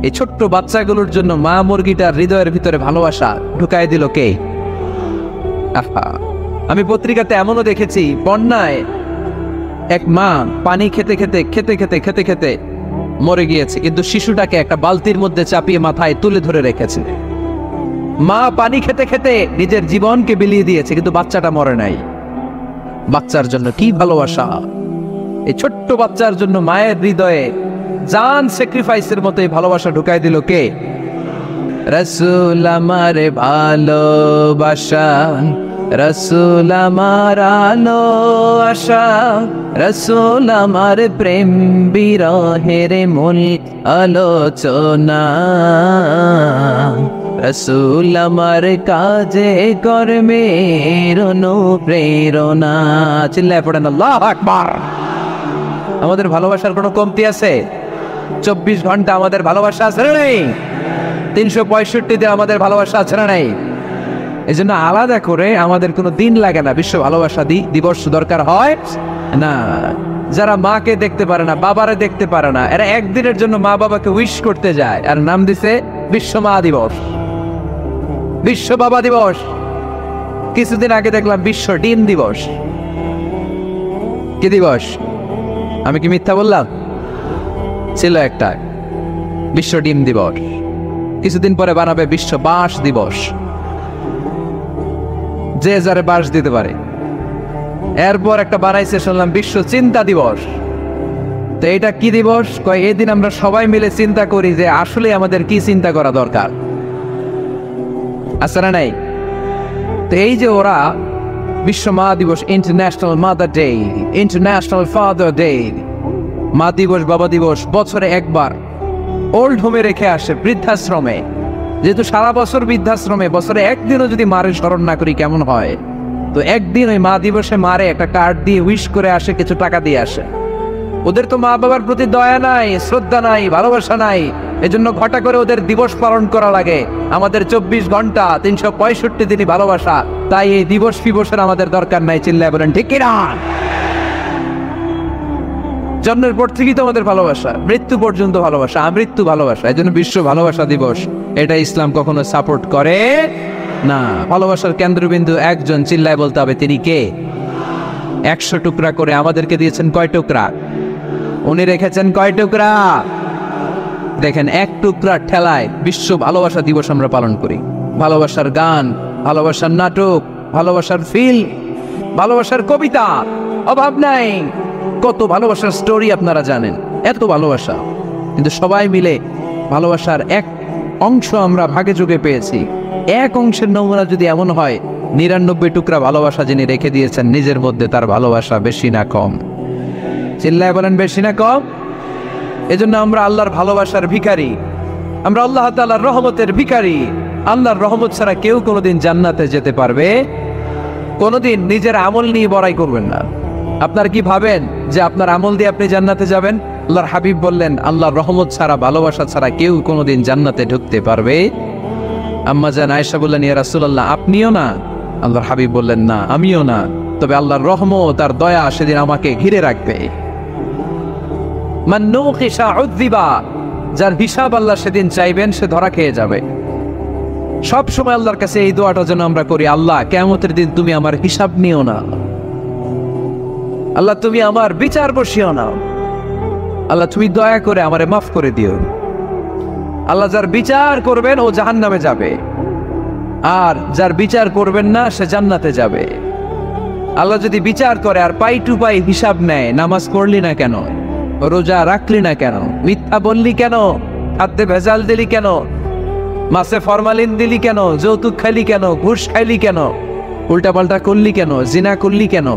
Speaker 1: এই ছোট্ট বাচ্চাগুলোর জন্য মা মুরগিটার হৃদয়ের ভিতরে ভালোবাসা ঢুকাই দিল কে? আমি পত্রিকাতে এমনও দেখেছি, বন্যায় এক মা পানি খেতে খেতে খেতে খেতে খেতে খেতে মরে গিয়েছে, কিন্তু শিশুটাকে একটা বালতির মধ্যে চাপিয়ে মাথায় তুলে ধরে রেখেছে। মা পানি খেতে খেতে নিজের জীবনকে বিলিয়ে দিয়েছে, কিন্তু বাচ্চাটা মরে নাই। বাচ্চার জন্য কি ভালোবাসা! এই ছোট্ট বাচ্চার জন্য মায়ের হৃদয়ে জান স্যাক্রিফাইসের মতো এই ভালোবাসা ঢুকাই দিল কে? রাসূল আমার ভালোবাসা, রাসূল আমার আলো আশা, রাসূল আমার প্রেম বিরহের মূল আলোচনা, রাসূল আমার কাজে কর্মের অনুপ্রেরণা। চিল্লায় পড়েন আল্লাহু আকবার। আমাদের ভালোবাসার কোনো কমতি আছে? 24 ঘন্টা আমাদের ভালোবাসা আছে না নেই? 365 আমাদের ভালোবাসা আছে না নেই? এই জন্য আলাদা করে আমাদের কোনো দিন লাগে না বিশ্ব ভালোবাসা দিবস দরকার হয় না। যারা মাকে দেখতে পারে না, বাবারে দেখতে পারে না, এরা একদিনের জন্য মা বাবাকে উইশ করতে যায়, আর নাম দিছে বিশ্ব মা দিবস, বিশ্ব বাবা দিবস। কিছুদিন আগে দেখলাম বিশ্ব ডিম দিবস। কি দিবস? আমি কি মিথ্যা বললাম? ছিল একটা বিশ্ব ডিম দিবস। কিছুদিন পরে বানাবে বিশ্ব বাঁশ দিবস, যে যারে বাঁশ দিতে পারে। এরপর একটা বানাইছে শুনলাম বিশ্ব চিন্তা দিবস। তো এটা কি দিবস? কয় এদিন আমরা সবাই মিলে চিন্তা করি যে আসলে আমাদের কি চিন্তা করা দরকার, আছে না নাই? তো এই যে ওরা বিশ্ব মা দিবস, international mother day, international father day. মা দিবস, বাবা দিবস বছরে একবার ওল্ড হোমে রেখে আসে, বৃদ্ধাশ্রমে। যেহেতু সারা বছর বৃদ্ধাশ্রমে, বছরে একদিনও যদি মারে স্মরণ না করি কেমন হয়? তো একদিন ওই মা দিবসে মারে একটা কার্ড দিয়ে উইশ করে আসে, কিছু টাকা দিয়ে আসে। ওদের তো মা বাবার প্রতি দয়া নাই, শ্রদ্ধা নাই, ভালোবাসা নাই, এজন্য ঘটা করে ওদের দিবস পালন করা লাগে। আমাদের 24 ঘন্টা 365 দিনই ভালোবাসা, তাই এই দিবস ফিবসের আমাদের দরকার নাই। চিল্লায় বলেন ঠিক কিনা? জন্মের পর থেকেই তো আমাদের ভালোবাসা, মৃত্যু পর্যন্ত ভালোবাসা, আমৃত্যু ভালোবাসা। এই জন্য বিশ্ব ভালোবাসা দিবস, এটা ইসলাম কখনো সাপোর্ট করে না। ভালোবাসার কেন্দ্রবিন্দু একজন, চিল্লায় বলতে হবে তিনি কে? 100 টুকরা করে আমাদেরকে দিয়েছেন কয় টুকরা? উনি রেখেছেন কয় টুকরা? দেখেন, এক টুকরা ঠেলায় বিশ্ব ভালোবাসা দিবস আমরা পালন করি। ভালোবাসার গান, ভালোবাসার নাটক, ভালোবাসার ফিল্ম, ভালোবাসার কবিতা, অভাব নাই। কত ভালোবাসার স্টোরি আপনারা জানেন, এত ভালোবাসা। কিন্তু সবাই মিলে ভালোবাসার এক অংশ আমরা ভাগে যোগে পেয়েছি। এক অংশের নমুনা যদি এমন হয়, 99 টুকরা ভালোবাসা যিনি রেখে দিয়েছেন নিজের মধ্যে, তার ভালোবাসা বেশি না কম? চিল্লায় বলেন বেশি না কম? এজন্য আমরা আল্লাহর ভালোবাসার ভিখারি, আমরা আল্লাহ তাআলার রহমতের ভিখারি। আল্লাহর রহমত ছাড়া কেউ কোনোদিন জান্নাতে যেতে পারবে? কোনোদিন নিজের আমল নিয়ে বড়াই করবেন না। আপনার কি ভাবেন যে আপনার আমল দিয়ে আপনি জান্নাতে যাবেন? আল্লাহর হাবিব বললেন, আল্লাহর রহমত ছাড়া, ভালোবাসা ছাড়া কেউ কোনোদিন জান্নাতে ঢুকতে পারবে? আম্মা জান আয়েশা বললেন, ইয়া রাসূলুল্লাহ আপনিও না? আল্লাহর হাবিব বললেন, না আমিও না, তবে আল্লাহর রহমত আর দয়া সেদিন আমাকে ঘিরে রাখবে। মান নুকিশা উযযিবা, যার হিসাব আল্লাহ সেদিন চাইবেন সে ধরা খেয়ে যাবে। সব সময় আল্লাহর কাছে এই দোয়াটা যেন আমরা করি, আল্লাহ কিয়ামতের দিন তুমি আমার হিসাব নিও না, আল্লাহ তুমি আমার বিচার বসিও না, আল্লাহ তুমি দয়া করে আমারে মাফ করে দিও। আল্লাহ যার বিচার করবেন ও জাহান্নামে যাবে, আর যার বিচার করবেন না সে জান্নাতে যাবে। আল্লাহ যদি বিচার করে আর পাই টু পাই হিসাব নেয়, নামাজ পড়লি না কেন, রোজা রাখলি না কেন, মিথ্যা বললি কেন, খাদ্যে ভেজাল দিলি কেন, মাছে ফরমালিন দিলি কেন, যৌতুক খাইলি কেন, ঘুষ খাইলি কেন, উল্টাপাল্টা করলি কেন, জিনা করলি কেন,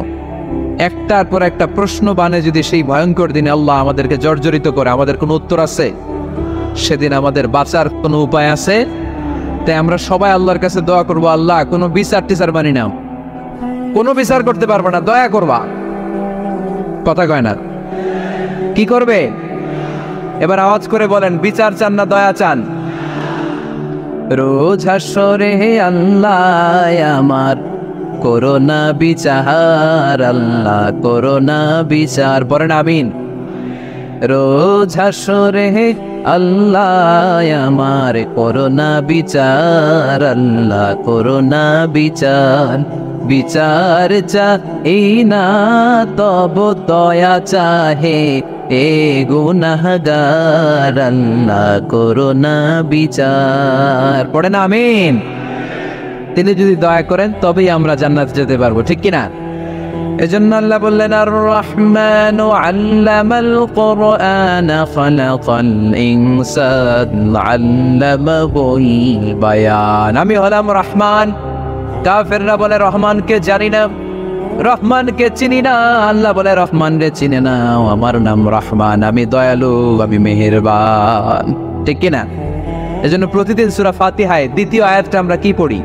Speaker 1: একটার পর একটা প্রশ্ন বানে যদি সেই ভয়ঙ্কর দিনে আল্লাহ আমাদেরকে জর্জরিত করে, আমাদের কোনো উত্তর আছে? সেদিন আমাদের বাঁচার কোনো উপায় আছে? তাই আমরা সবাই আল্লাহর কাছে দোয়া করবো, আল্লাহ কোনো বিচার টিচার মানি না, কোনো বিচার করতে পারবো না, দয়া করবা। কথা কয় না? কি করবে? এবার আওয়াজ করে বলেন, বিচার চান না দয়া চান? রোজ হাসরে আল্লাহ আমার করোনা বিচার, আল্লাহ করোনা বিচার, পড়েন আমিন। রোজ হাসরে আল্লাহ আমার করোনা বিচার, আল্লাহ করোনা বিচার। বিচার চাই না তব দয়া চাহে এ গুনাহগার, আল্লাহ করোনা বিচার। পড়েন আমিন। তিনি যদি দয়া করেন তবেই আমরা জান্নাতে যেতে পারবো, ঠিক কিনা? এজন্য আল্লাহ বললেন, আর রহমানু আল্লামাল কুরআন খালাকাল ইনসান আল্লামাহুল বায়ান। আমি হলাম রহমান। কাফেররা বলে রহমানকে জানি না, রহমানকে চিনি না। আল্লাহ বলে রহমান রে চিনে না, আমার নাম রহমান, আমি দয়ালু, আমি মেহেরবান, ঠিক কিনা? এজন্য প্রতিদিন সূরা ফাতিহায় দ্বিতীয় আয়াতটা আমরা কি পড়ি?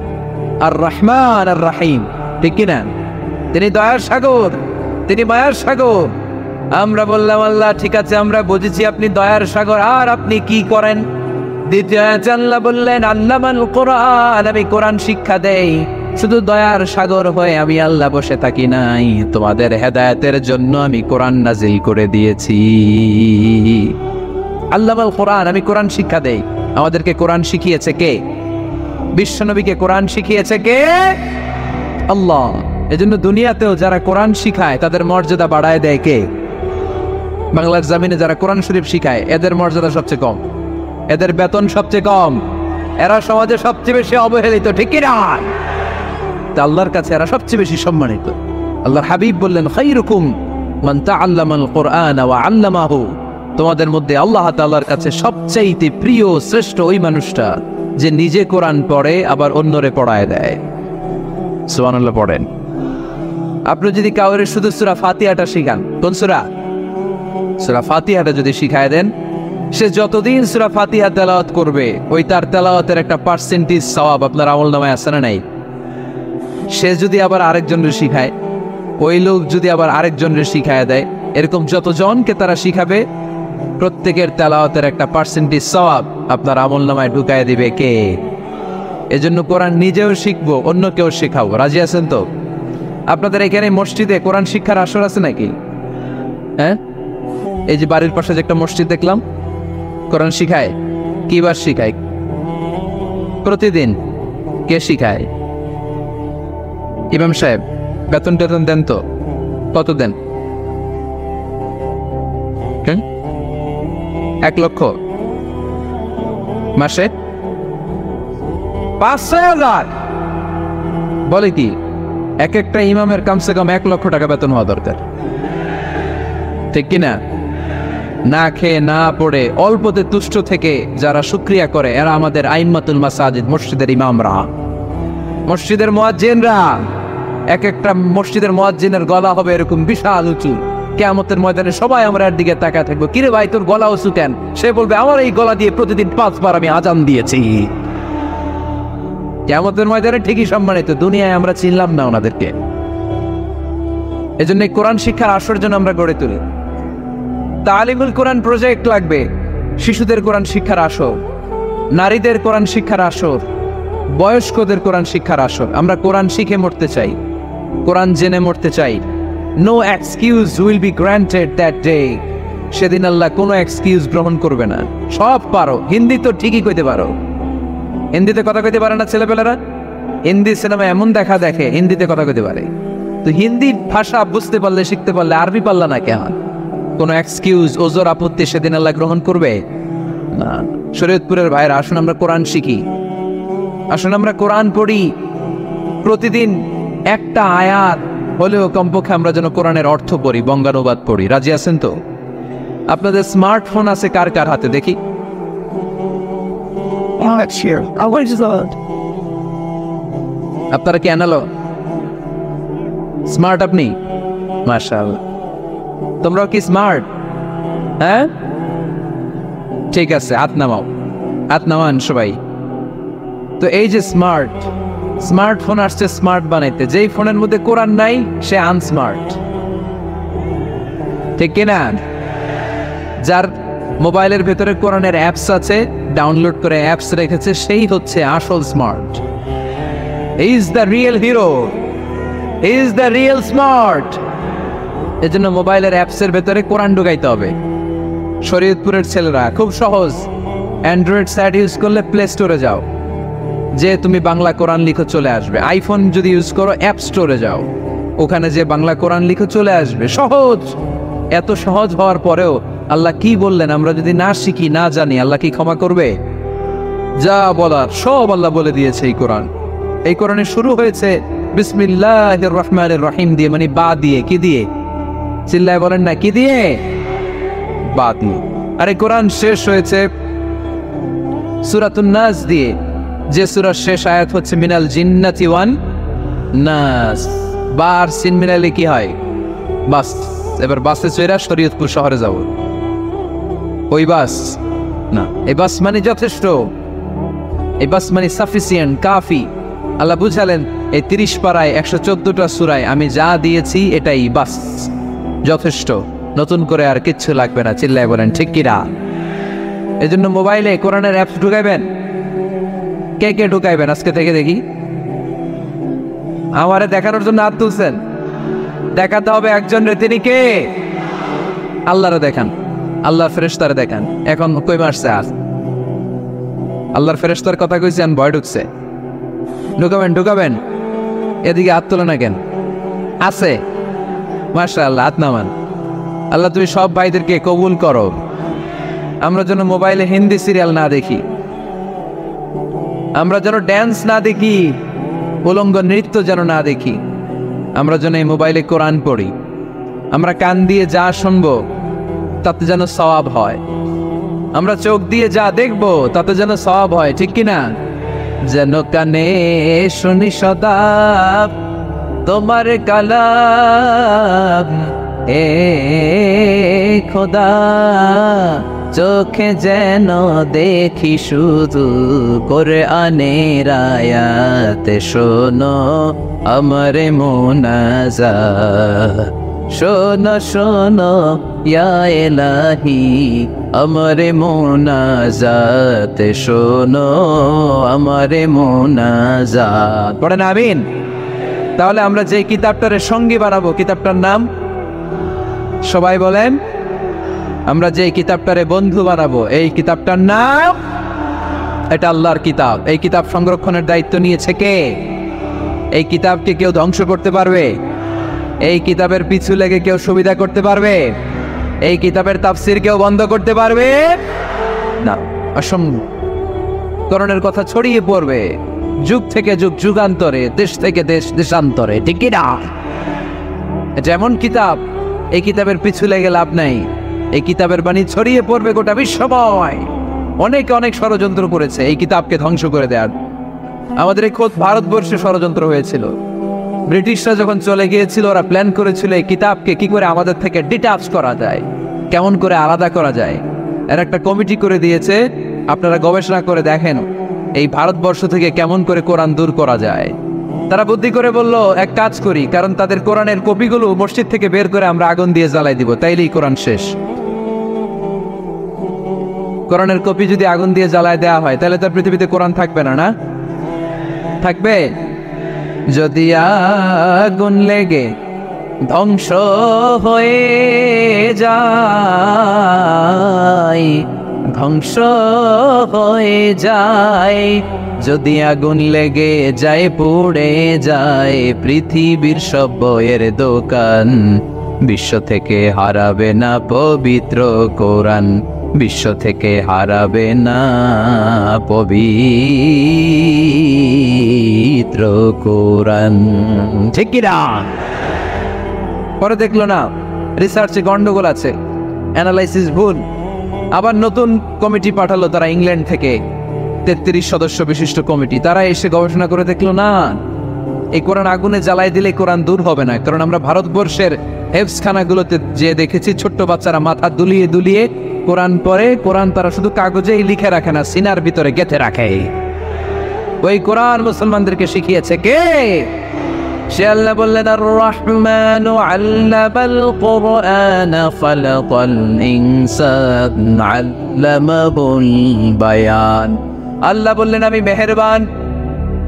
Speaker 1: আর রহমান আর রাহিম, ঠিক কিনা? তিনি দয়ার সাগর, তিনি মায়ার সাগর। আমরা বললাম, আল্লাহ ঠিক আছে আমরা বুঝেছি আপনি দয়ার সাগর, আর আপনি কি করেন? দ্বিতীয় আয়াতে আল্লাহ বললেন, আল্লামাল কোরআন, আমি কোরআন শিক্ষা দেই। শুধু দয়ার সাগর হয়ে আমি আল্লাহ বসে থাকি নাই, তোমাদের হেদায়েতের জন্য আমি কোরআন নাজিল করে দিয়েছি। আল্লামাল কোরআন, আমি কোরআন শিক্ষা দেই। আমাদেরকে কোরআন শিখিয়েছে কে? বিশ্বনবীকে কোরআন শিখিয়েছে কে? আল্লাহ। এজন্য দুনিয়াতেও যারা কোরআন শিখায় তাদের মর্যাদা বাড়ায় দেয় কে? বাংলার জমিনে যারা কোরআন শরীফ শিখায় এদের মর্যাদা সবচেয়ে কম, এদের বেতন সবচেয়ে কম, এরা সমাজে সবচেয়ে বেশি অবহেলিত, ঠিক কি না? আল্লাহর কাছে এরা সবচেয়ে বেশি সম্মানিত। আল্লাহর হাবিব বললেন, খায়রুকুম মান তাআল্লামাল কুরআন ওয়া আল্লামাহু। তোমাদের মধ্যে আল্লাহ তাআলার কাছে সবচেয়ে প্রিয় শ্রেষ্ঠ ওই মানুষটা যে নিজে কোরআন পড়ে আবার অন্যরে পড়ায় দেয়। সুবহানাল্লাহ পড়েন। আপনি যদি কাউরে শুধু সূরা ফাতিহাটা শিখান, কোন সূরা? সূরা ফাতিহাটা যদি শিখায় দেন, সে যতদিন সূরা ফাতিহা তেলাওয়াত করবে ওই তার তেলাওয়াতের একটা পার্সেন্টেজ সওয়াব আপনার আমলনামায় আছে না নাই? সে যদি আবার আরেকজনের শিখায়, ওই লোক যদি আবার আরেকজনের শিখায় দেয়, এরকম যতজনকে তারা শিখাবে প্রত্যেকের তেলাওয়াতের একটা পার্সেন্টেজ সওয়াব আপনার আমলনামায় ঢুকায় দিবে কে? এজন্য কোরআন নিজেও শিখবো, অন্য কেউ শেখাবো। রাজি আছেন তো? আপনাদের এখানে মসজিদে কোরআন শিক্ষার আসর আছে নাকি? হ্যাঁ, এই যে বাড়ির পাশে যে একটা মসজিদ দেখলাম, কোরআন শিখায়। কি বার শিখায়? প্রতিদিন। কে শিখায়? ইমাম সাহেব। বেতন টেতন দেন তো? কত দেন? 1 লক্ষ মাসে? 5,000? বলে কি? এক একটা ইমামের কমসে কম 1 লক্ষ টাকা বেতন হওয়া দরকার, ঠিক কিনা? না খেয়ে না পড়ে অল্পতে তুষ্ট থেকে যারা শুকরিয়া করে এরা আমাদের আইম্মাতুল মাসাজিদ, মসজিদের ইমামরা, মসজিদের মুয়াজ্জিনরা। এক একটা মসজিদের মুয়াজ্জিনের গলা হবে এরকম বিশাল উঁচু। কিয়ামতের ময়দানে সবাই আমরা এর দিকে তাকায় থাকবো, কিরে ভাই তোর গলা উঁচু কেন? সে বলবে আমার এই গলা দিয়ে প্রতিদিন 5 বার আমি আজান দিয়েছি। কিয়ামতের ময়দানে ঠিকই সম্মানিত, দুনিয়ায় আমরা চিনলাম না ওনাদেরকে। এজন্য কোরআন শিক্ষার আসর জন্য আমরা গড়ে তুলি। তালিমুল কোরআন প্রজেক্ট লাগবে, শিশুদের কোরআন শিক্ষার আসর, নারীদের কোরআন শিক্ষার আসর, বয়স্কদের কোরআন শিক্ষার আসর। আমরা কোরআন শিখে মরতে চাই, কোরআন জেনে মরতে চাই। No excuse will be granted that day. সেদিন আল্লাহ কোনো এক্সকিউজ গ্রহণ করবে না। সব পারো, হিন্দি তো ঠিকই কইতে পারো। হিন্দিতে কথা কইতে পারে না ছেলেপেলেরা? হিন্দি সিনেমা এমন দেখা দেখে হিন্দিতে কথা কইতে পারে। তো হিন্দি ভাষা বুঝতে পারলে, শিখতে পারলে আরবি পারলা না কেন? কোনো এক্সকিউজ, ওজোর, আপত্তি সেদিন আল্লাহ গ্রহণ করবে না। শরীয়তপুরের ভাইরা, আসুন আমরা কোরআন শিখি, আসুন আমরা কোরআন পড়ি। প্রতিদিন একটা আয়াত হলেও কমপক্ষে আমরা যেন কোরআনের অর্থ পড়ি, বঙ্গানুবাদ পড়ি। রাজি আছেন তো? আপনাদের স্মার্টফোন আছে কার কার হাতে দেখি? আপনারা কি অ্যানালগ? স্মার্ট আপনি? মাশাআল্লাহ। তোমরাও কি স্মার্ট? হ্যাঁ, ঠিক আছে, হাত নামাও, হাত নামান সবাই। তো এই যে স্মার্টফোন আসছে স্মার্ট বানাইতে, যেই ফোনের মধ্যে কোরআন নাই সে আনস্মার্ট, ঠিক কিনা? যার মোবাইলের ভেতরে কোরআনের অ্যাপস আছে, ডাউনলোড করে অ্যাপস রেখেছে, সেই হচ্ছে আসল smart. Is the real hero, is the real smart. এজন্য মোবাইলের অ্যাপসের ভেতরে কোরআন ঢুকাইতে হবে। শরীয়তপুরের ছেলেরা খুব সহজ, অ্যান্ড্রয়েড সেট ইউজ করলে প্লে স্টোরে যাও, যে তুমি বাংলা কোরআন লিখো চলে আসবে। আইফোন যদি ইউজ করো অ্যাপ স্টোরে যাও, ওখানে যে বাংলা কোরআন লিখো চলে আসবে। সহজ। এত সহজ হওয়ার পরেও আল্লাহ কি বললেন আমরা যদি না শিখি, না জানি, আল্লাহ কি ক্ষমা করবে? যা বলার সব আল্লাহ বলে দিয়েছে এই কোরআন। এই কোরআনে শুরু হয়েছে বিসমিল্লাহির রহমানির রহিম দিয়ে, মানে বা দিয়ে। কি দিয়ে? চিল্লায় বলেন না, কি দিয়ে? বা দিয়ে। আর এই কোরআন শেষ হয়েছে সূরাতুন নাস দিয়ে, যে সূরার শেষ আয়াত হচ্ছে মিনাল জিন্নাতি ওয়ান নাস। বার সিন মিলালে কি হয়? বাস। এবার বাসে চড়ে শরীয়তপুর শহরে যাব। ওই বাস না, এই বাস মানে যথেষ্ট, এই বাস মানে সাফিসিয়েন্ট, কাফি। আল্লাহ বুঝালেন এই 30 পারায় 114টা সূরায় আমি যা দিয়েছি এটাই বাস, যথেষ্ট। নতুন করে আর কিচ্ছু লাগবে না। চিল্লায় বলেন ঠিক কিনা? এজন্য মোবাইলে কোরআনের অ্যাপস ঢুকাইবেন। কে কে ঢুকাইবেন আজকে থেকে দেখি? আমারে দেখানোর জন্য হাত তুলছেন? দেখাতে হবে একজনের, তিনি কে? আল্লাহরে দেখান, আল্লাহর ফেরেশতারে দেখান। এখন কই মারছে আজ? আল্লাহর ফেরেশতার কথা কইছেন, ভয় ঢুকছে। ঢুকাবেন, ঢুকাবেন। এদিকে হাত তোলে না কেন? আছে? মাশাআল্লাহ, হাত নামান। আল্লাহ তুমি সব ভাইদেরকে কবুল করো। আমরা যেন মোবাইলে হিন্দি সিরিয়াল না দেখি, আমরা যেন ড্যান্স না দেখি, উলঙ্গ নৃত্য যেন না দেখি। আমরা যেন এই মোবাইলে কোরআন পড়ি। আমরা কান দিয়ে যা শুনবো তাতে যেন সওয়াব হয়। আমরা চোখ দিয়ে যা দেখবো তাতে যেন সওয়াব হয়, ঠিক কিনা? যেন কানে শুনি সদা তোমার কালাম এ খোদা, চোখে যেন দেখি শুধু কোরআনের আয়াত, শোনো আমার মুনাজাত, শোনো শোনো ইয়া ইলাহি আমার মুনাজাত, শোনো আমার মুনাজাত। পড়েন আমিন। তাহলে আমরা যে কিতাবটারে সঙ্গী বানাবো, কিতাবটার নাম সবাই বলেন। আমরা যে কিতাবটারে বন্ধু বানাবো, এই কিতাবটার নাম, এটা আল্লাহর কিতাব। এই কিতাব সংরক্ষণের দায়িত্ব নিয়েছে কে? এই কিতাবকে কেউ ধ্বংস করতে পারবে? এই কিতাবের পিছু লেগে কেউ সুবিধা করতে পারবে? এই কিতাবের তাফসির কেউ বন্ধ করতে পারবে না, অসম্ভব। করণের কথা ছড়িয়ে পড়বে যুগ থেকে যুগ, যুগান্তরে, দেশ থেকে দেশ, দেশান্তরে, ঠিক কি না? যেমন কিতাব, এই কিতাবের পিছু লেগে লাভ নাই। এই কিতাবের বাণী ছড়িয়ে পড়বে গোটা বিশ্বময়। অনেকে অনেক ষড়যন্ত্র করেছে এই কিতাবকে ধ্বংস করে দেওয়ার। আমাদের এই খোদ ভারতবর্ষে ষড়যন্ত্র হয়েছিল। ব্রিটিশরা যখন চলে গিয়েছিল, ওরা প্ল্যান করেছিল এই কিতাবকে কি করে আমাদের থেকে ডিটাচ করা যায়, কেমন করে আলাদা করা যায়। এর একটা কমিটি করে দিয়েছে, আপনারা গবেষণা করে দেখেন এই ভারতবর্ষ থেকে কেমন করে কোরআন দূর করা যায়। তারা বুদ্ধি করে বলল, এক কাজ করি, কারণ তাদের কোরআনের কপিগুলো মসজিদ থেকে বের করে আমরা আগুন দিয়ে জ্বালাই দিব, তাইলেই কোরআন শেষ। কোরআনের কপি যদি আগুন দিয়ে জ্বালায় দেওয়া হয়, তাহলে তার পৃথিবীতে কোরআন থাকবে না, না থাকবে? যদি আগুন লেগে ধ্বংস হয়ে যায়, ধ্বংস হয়ে যায়, যদি আগুন লেগে যায়, পুড়ে যায় পৃথিবীর সব বইয়ের দোকান, বিশ্ব থেকে হারাবে না পবিত্র কোরআন, বিশ্ব থেকে হারাবে না পবিত্র কোরআন, ঠিক কি না? পরে দেখলো না রিসার্চে গন্ডগোল আছে, অ্যানালাইসিস ভুল। আবার নতুন কমিটি পাঠালো তারা ইংল্যান্ড থেকে, 33 সদস্য বিশিষ্ট কমিটি। তারা এসে গবেষণা করে দেখলো না, এই কোরআন আগুনে জ্বালাই দিলে কোরআন দূর হবে না। কারণ আমরা ভারতবর্ষের হেফজখানাগুলোতে যে দেখেছি, ছোট্ট বাচ্চারা মাথা দুলিয়ে দুলিয়ে কোরআন পড়ে। কোরআন তারা শুধু কাগজেই লিখে রাখে না, সিনার ভিতরে গেঁথে রাখে। ওই কোরআন মুসলমানদেরকে শিখিয়েছে কে? সে আল্লাহ বললেন, আর রহমানু আল্লামাল কুরআন খালাকাল ইনসান আল্লামাহুল বায়ান। আল্লাহ বললেন, আমি মেহেরবান,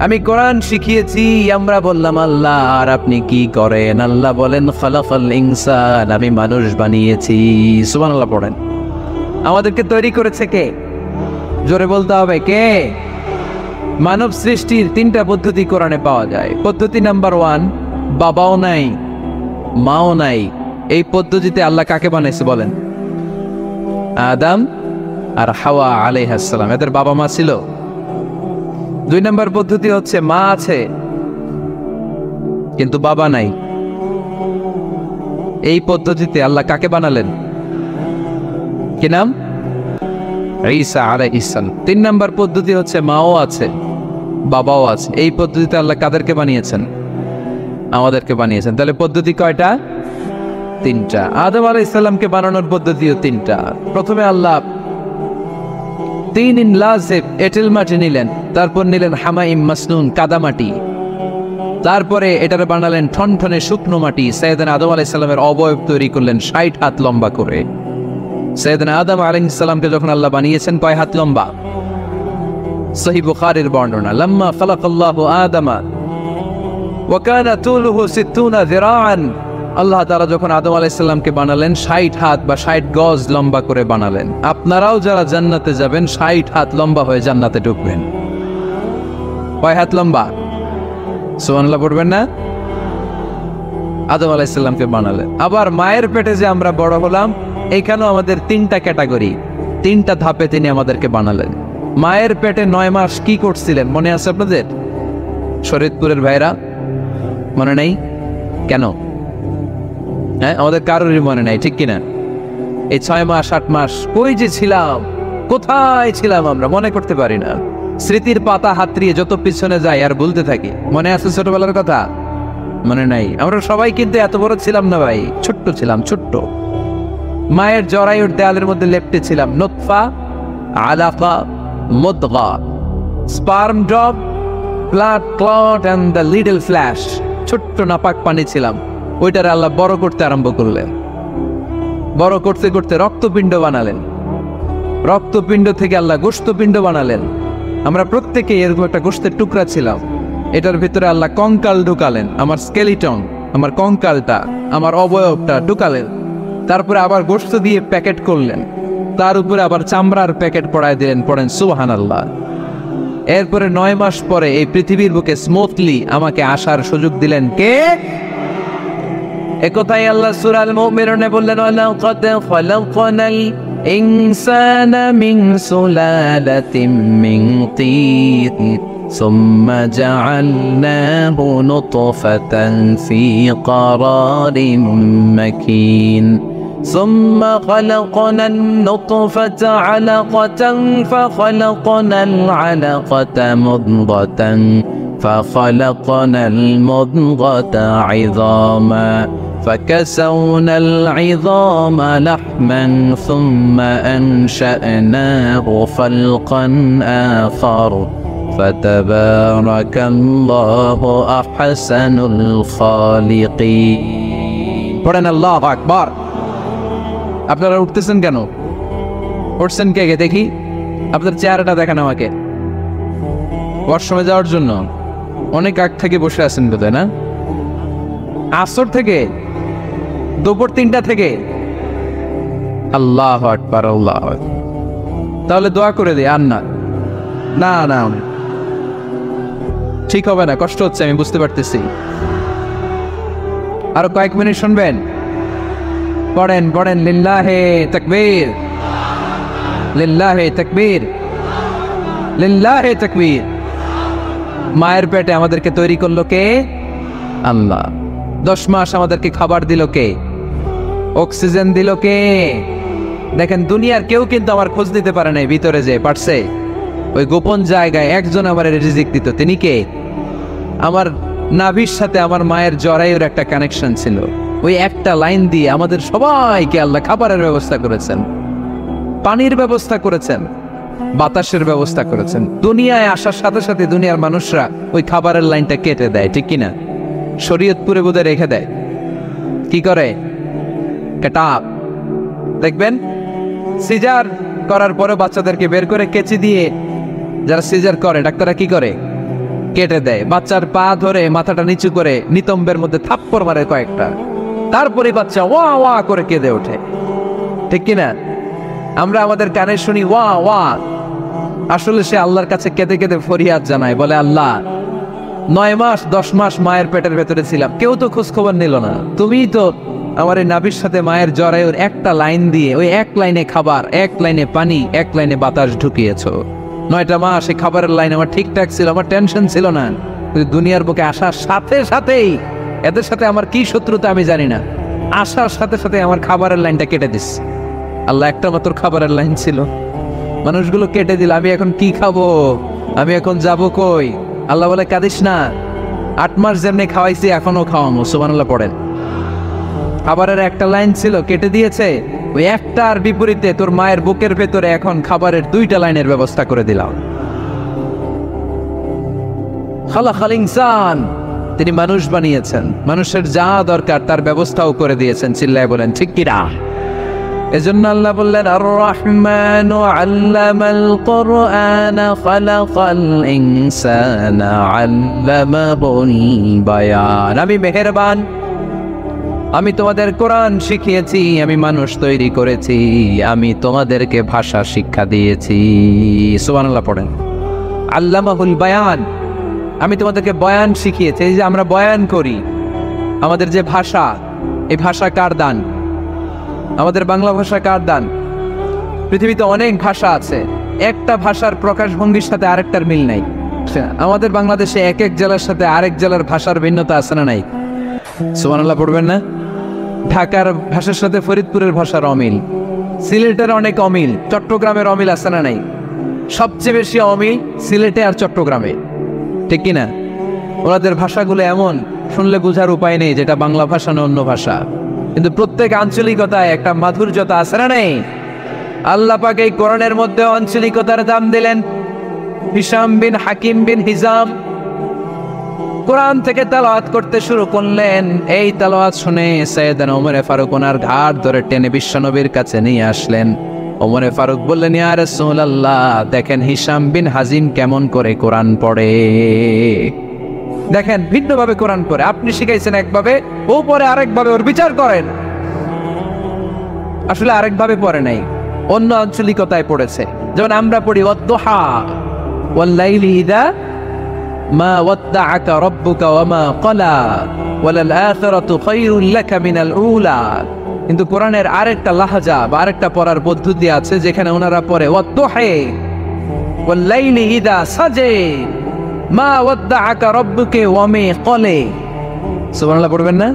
Speaker 1: আমি কোরআন শিখিয়েছি। আমরা বললাম, আল্লাহ আর আপনি কি করেন? আল্লাহ বলেন, খালাকাল ইনসান, আমি মানুষ বানিয়েছি। সুবহানাল্লাহ পড়েন। আমাদেরকে তৈরি করেছে কে? জোরে বলতে হবে, কে? মানব সৃষ্টির 3টা পদ্ধতি কোরআনে পাওয়া যায়। পদ্ধতি নাম্বার 1, বাবাও নাই মাও নাই। এই পদ্ধতিতে আল্লাহ কাকে বানাইছে বলেন? আদম আর হাওয়া আলাইহিস সালাম, এদের বাবা মা ছিল। 2 নম্বর পদ্ধতি হচ্ছে মা আছে কিন্তু বাবা নাই। এই পদ্ধতিতে আল্লাহ কাকে বানালেন? কি নাম? ঈসা আলাইহিস সালাম। 3 নম্বর পদ্ধতি হচ্ছে মাও আছে বাবাও আছে। এই পদ্ধতিতে আল্লাহ কাদেরকে বানিয়েছেন? আমাদেরকে বানিয়েছেন। তাহলে পদ্ধতি কয়টা? 3টা। আদম আলাইহিস সালামকে বানানোর পদ্ধতিও 3টা। প্রথমে আল্লাহ 3 লাজিব এঁটেল মাটি নিলেন, তারপর নিলেন হামাইম মাসনুন কাদামাটি, তারপরে এটারে বানালেন ঠনঠনে শুকনো মাটি। সাইয়েদনা আদম আলাইহিস সালামের অবয়ব তৈরি করলেন 60 হাত লম্বা করে। সাইয়েদনা আদম আলাইহিস সালামকে যখন আল্লাহ বানিয়েছেন, কয় হাত লম্বা? সহিহ বুখারীর বর্ণনা, লাম্মা খালাকাল্লাহু আদামা ওয়া কানা তুলুহু 60 যিরাআন। আল্লাহ তাআলা যখন আদম আলাইহিস সালামকে বানালেন, 60 হাত বা 60 গজ লম্বা করে বানালেন। আপনারাও যারা জান্নাতে যাবেন, 60 হাত লম্বা হয়ে জান্নাতে ঢুকবেন। কয় হাত লম্বা? সুবহানাল্লাহ পড়বেন না? আদম আলাইহিস সালামকে বানালেন। আবার মায়ের পেটে যে আমরা বড় হলাম, এখানেও আমাদের 3টা ক্যাটাগরি, 3টা ধাপে তিনি আমাদেরকে বানালেন। মায়ের পেটে 9 মাস কি করছিলেন মনে আছে আপনাদের? শরীয়তপুরের ভাইরা মনে নেই কেন? হ্যাঁ, আমাদের কারোরই মনে নাই, ঠিক কিনা? এই 6 মাস 8 মাস কই যে ছিলাম, কোথায় ছিলাম আমরা মনে করতে পারি না। স্মৃতির পাতা হাতড়িয়ে যত পিছনে যাই আর বলতে থাকি। মনে আছে ছোটবেলার কথা? মনে নাই? আমরা সবাই কিন্তু এত বড় ছিলাম না ভাই, ছোট্ট ছিলাম, ছোট্ট। মায়ের জরায়ুর দেয়ালের মধ্যে লেপ্টে ছিলাম। নুতফা, আলাকা, মুদগা, sperm drop, blood clot and the little flesh. ছোট্ট নাপাক পানি ছিলাম, ওইটার আল্লাহ বড় করতে আরম্ভ করলেন। বড় করতে করতে রক্তপিণ্ড বানালেন, রক্তপিণ্ড থেকে আল্লাহ গোশতপিণ্ড বানালেন। আমরা প্রত্যেকে এরকম একটা গোশতের টুকরা ছিলাম। এটার ভিতরে আল্লাহ কঙ্কাল ঢুকালেন, আমার স্কেলিটন, আমার কঙ্কালটা, আমার অবয়বটা ঢুকালেন। তারপরে আবার গোশত দিয়ে প্যাকেট করলেন, তার উপরে আবার চামড়ার প্যাকেট পড়ায় দিলেন। পড়েন সুবহানাল্লাহ। এরপরে 9 মাস পরে এই পৃথিবীর বুকে স্মুথলি আমাকে আসার সুযোগ দিলেন কে? একথাই আল্লাহ সূরা আল মুমিনুনে বললেন, ওয়ালাকাদ খালাকনাল ইনসানা মিন সুলালাতিন মিন তিন সুম্মা জাআলনাহু নুতফাতান ফি ক্বারারিন মাকিন ثم خلقنا النطفة علقة فخلقنا العلقة مضغة فخلقنا المضغة عظاما فكسونا العظام لحما ثم أنشأناه خلقا آخر فتبارك الله أحسن الخالقين. পড়েন আল্লাহু আকবার। আপনারা উঠতেছেন কেন? উঠছেন কে কে দেখি? আপনাদের চেহারাটা দেখান আমাকে। ওয়াশরুমে যাওয়ার জন্য অনেক আগ থেকে বসে আছেন বোধহয়, না? আসর থেকে, দুপুর 3টা থেকে। আল্লাহু আকবার, আল্লাহু আকবার। তাহলে দোয়া করে দিই। আর না না না, ঠিক হবে না, কষ্ট হচ্ছে, আমি বুঝতে পারতেছি। আরো কয়েক মিনিট শুনবেন? পড়েন পড়েন, লিল্লাহে তাকবীর, লিল্লাহে তাকবীর, লিল্লাহে তাকবীর। মায়ের পেটে আমাদেরকে তৈরি করলো কে? আল্লাহ। 10 মাস আমাদেরকে খাবার দিল কে? অক্সিজেন দিল কে? দেখেন, দুনিয়ার কেউ কিন্তু আমার খোঁজ নিতে পারে নাই ভিতরে, যে পারছে ওই গোপন জায়গায় একজন আমার রিজিক দিত। তিনি কে? আমার নাভির সাথে আমার মায়ের জরায়ুর একটা কানেকশন ছিল। ওই একটা লাইন দিয়ে আমাদের সবাইকে আল্লাহ খাবারের ব্যবস্থা করেছেন, পানির ব্যবস্থা করেছেন, বাতাসের ব্যবস্থা করেছেন। দুনিয়ায় আসার সাথে সাথে দুনিয়ার মানুষরা ওই খাবারের লাইনটা কেটে দেয়, ঠিক কিনা? শরীয়তপুরে বোধে রেখে দেয়। কি করে? কাটাপ। দেখবেন সিজার করার পরে বাচ্চাদেরকে বের করে কেচি দিয়ে, যারা সিজার করে ডাক্তাররা কি করে? কেটে দেয়। বাচ্চার পা ধরে মাথাটা নিচু করে নিতম্বের মধ্যে থাপ্পড় মারে কয়েকটা, তারপরে বাচ্চা ওয়া ওয়া করে কেঁদে ওঠে, ঠিক কিনা? আমরা আমাদের কানে শুনি ওয়া ওয়া, আসলে সে আল্লাহর কাছে কেঁদে কেঁদে ফরিয়াদ জানায়, বলে আল্লাহ 9 মাস 10 মাস মায়ের পেটের ভেতরে ছিলাম, কেউ তো খোঁজ খবর নিল না। তুমিই তো আমার এই নাভির সাথে মায়ের জরায়ুর একটা লাইন দিয়ে, ওই এক লাইনে খাবার, এক লাইনে পানি, এক লাইনে বাতাস ঢুকিয়েছো। 9টা মাস এই খাবারের লাইন আমার ঠিকঠাক ছিল, আমার টেনশন ছিল না। দুনিয়ার বুকে আসার সাথে সাথেই, এদের সাথে আমার কি শত্রুতা আমি জানি না, আসার সাথে সাথে আমার খাবারের লাইনটা কেটে দিস। আল্লাহ একটা মাত্র খাবারের লাইন ছিল, মানুষগুলো কেটে দিল। আমি এখন কি খাবো? আমি এখন যাব কই? আল্লাহ বলে কাঁদিস না, 8 মাস যেমনি খাওয়াইছি এখনো খাওয়াবো। সুবহানাল্লাহ পড়েন। খাবারের একটা লাইন ছিল, কেটে দিয়েছে। ওই একটার বিপরীতে তোর মায়ের বুকের ভেতরে এখন খাবারের 2টা লাইনের ব্যবস্থা করে দিলাম। খালাকাল ইনসান, তিনি মানুষ বানিয়েছেন, মানুষের যা দরকার তার ব্যবস্থাও করে দিয়েছেন। চিল্লায় বলেন ঠিক কিনা? এজন্য আল্লাহ বললেন, আর রহমানু আল্লামাল কুরআন খালাকাল ইনসানা আল্লামাহুল বায়ান। আমি মেহেরবান, আমি তোমাদের কোরআন শিখিয়েছি, আমি মানুষ তৈরি করেছি, আমি তোমাদেরকে ভাষা শিক্ষা দিয়েছি। সুবহানাল্লাহ পড়েন। আল্লামাহুল বায়ান, আমি তোমাদেরকে বয়ান শিখিয়েছি। এই যে আমরা বয়ান করি, আমাদের যে ভাষা, এই ভাষা কার দান? আমাদের বাংলা ভাষা কার দান? পৃথিবীতে অনেক ভাষা আছে, একটা ভাষার প্রকাশভঙ্গির সাথে আরেকটার মিল নাই। আমাদের বাংলাদেশে এক এক জেলার সাথে আরেক জেলার ভাষার ভিন্নতা আছে না নাই? সুবহানাল্লাহ পড়বেন না? ঢাকার ভাষার সাথে ফরিদপুরের ভাষার অমিল, সিলেটের অনেক অমিল, চট্টগ্রামের অমিল আছে না নাই? সবচেয়ে বেশি অমিল সিলেটে আর চট্টগ্রামে, ঠিক কিনা? ওনাদের ভাষাগুলো এমন শুনলে বোঝার উপায় নেই যেটা বাংলা ভাষা না অন্য ভাষা, কিন্তু প্রত্যেক আঞ্চলিকতায় একটা মাধুর্যতা আছে না নেই? আল্লাহ পাক এই কোরআনের মধ্যে আঞ্চলিকতার দাম দিলেন। হিশাম বিন হাকিম বিন হিজাম কোরআন থেকে তেলাওয়াত করতে শুরু করলেন। এই তেলাওয়াত শুনে সাইয়েদনা ওমরে ফারুক ওনার ঘাড় ধরে টেনে বিশ্বনবীর কাছে নিয়ে আসলেন। ওমরে ফারুক বললেন, ইয়া রাসূলুল্লাহ, দেখেন হিশাম বিন হাজিম কেমন করে কোরআন পড়ে, দেখেন ভিন্নভাবে কোরআন পড়ে। আপনি শিখাইছেন একভাবে, ও পড়ে আরেকভাবে, ওর বিচার করেন। আসলে আরেকভাবে পড়ে নাই, অন্য আঞ্চলিকতায় পড়েছে। যেমন আমরা পড়ি ওয়াদ-দুহা ওয়াল-লাইলি ইযা মা ওয়াদ্দাআকা রাব্বুকা ওয়া মা ক্বালা ওয়ালাল আখিরাতু খায়রুল লাকা মিনাল উলা। কিন্তু কোরআনের আরেকটা লাহজা বা আরেকটা পড়ার পদ্ধতি আছে যেখানে ওনারা পড়ে ওয়াদ-দুহা ওয়াল-লাইলি ইযা সাজা মা ওয়াদ্দাআকা রাব্বুকা ওয়া মা ক্বালা। সুবহানাল্লাহ পড়বেন না?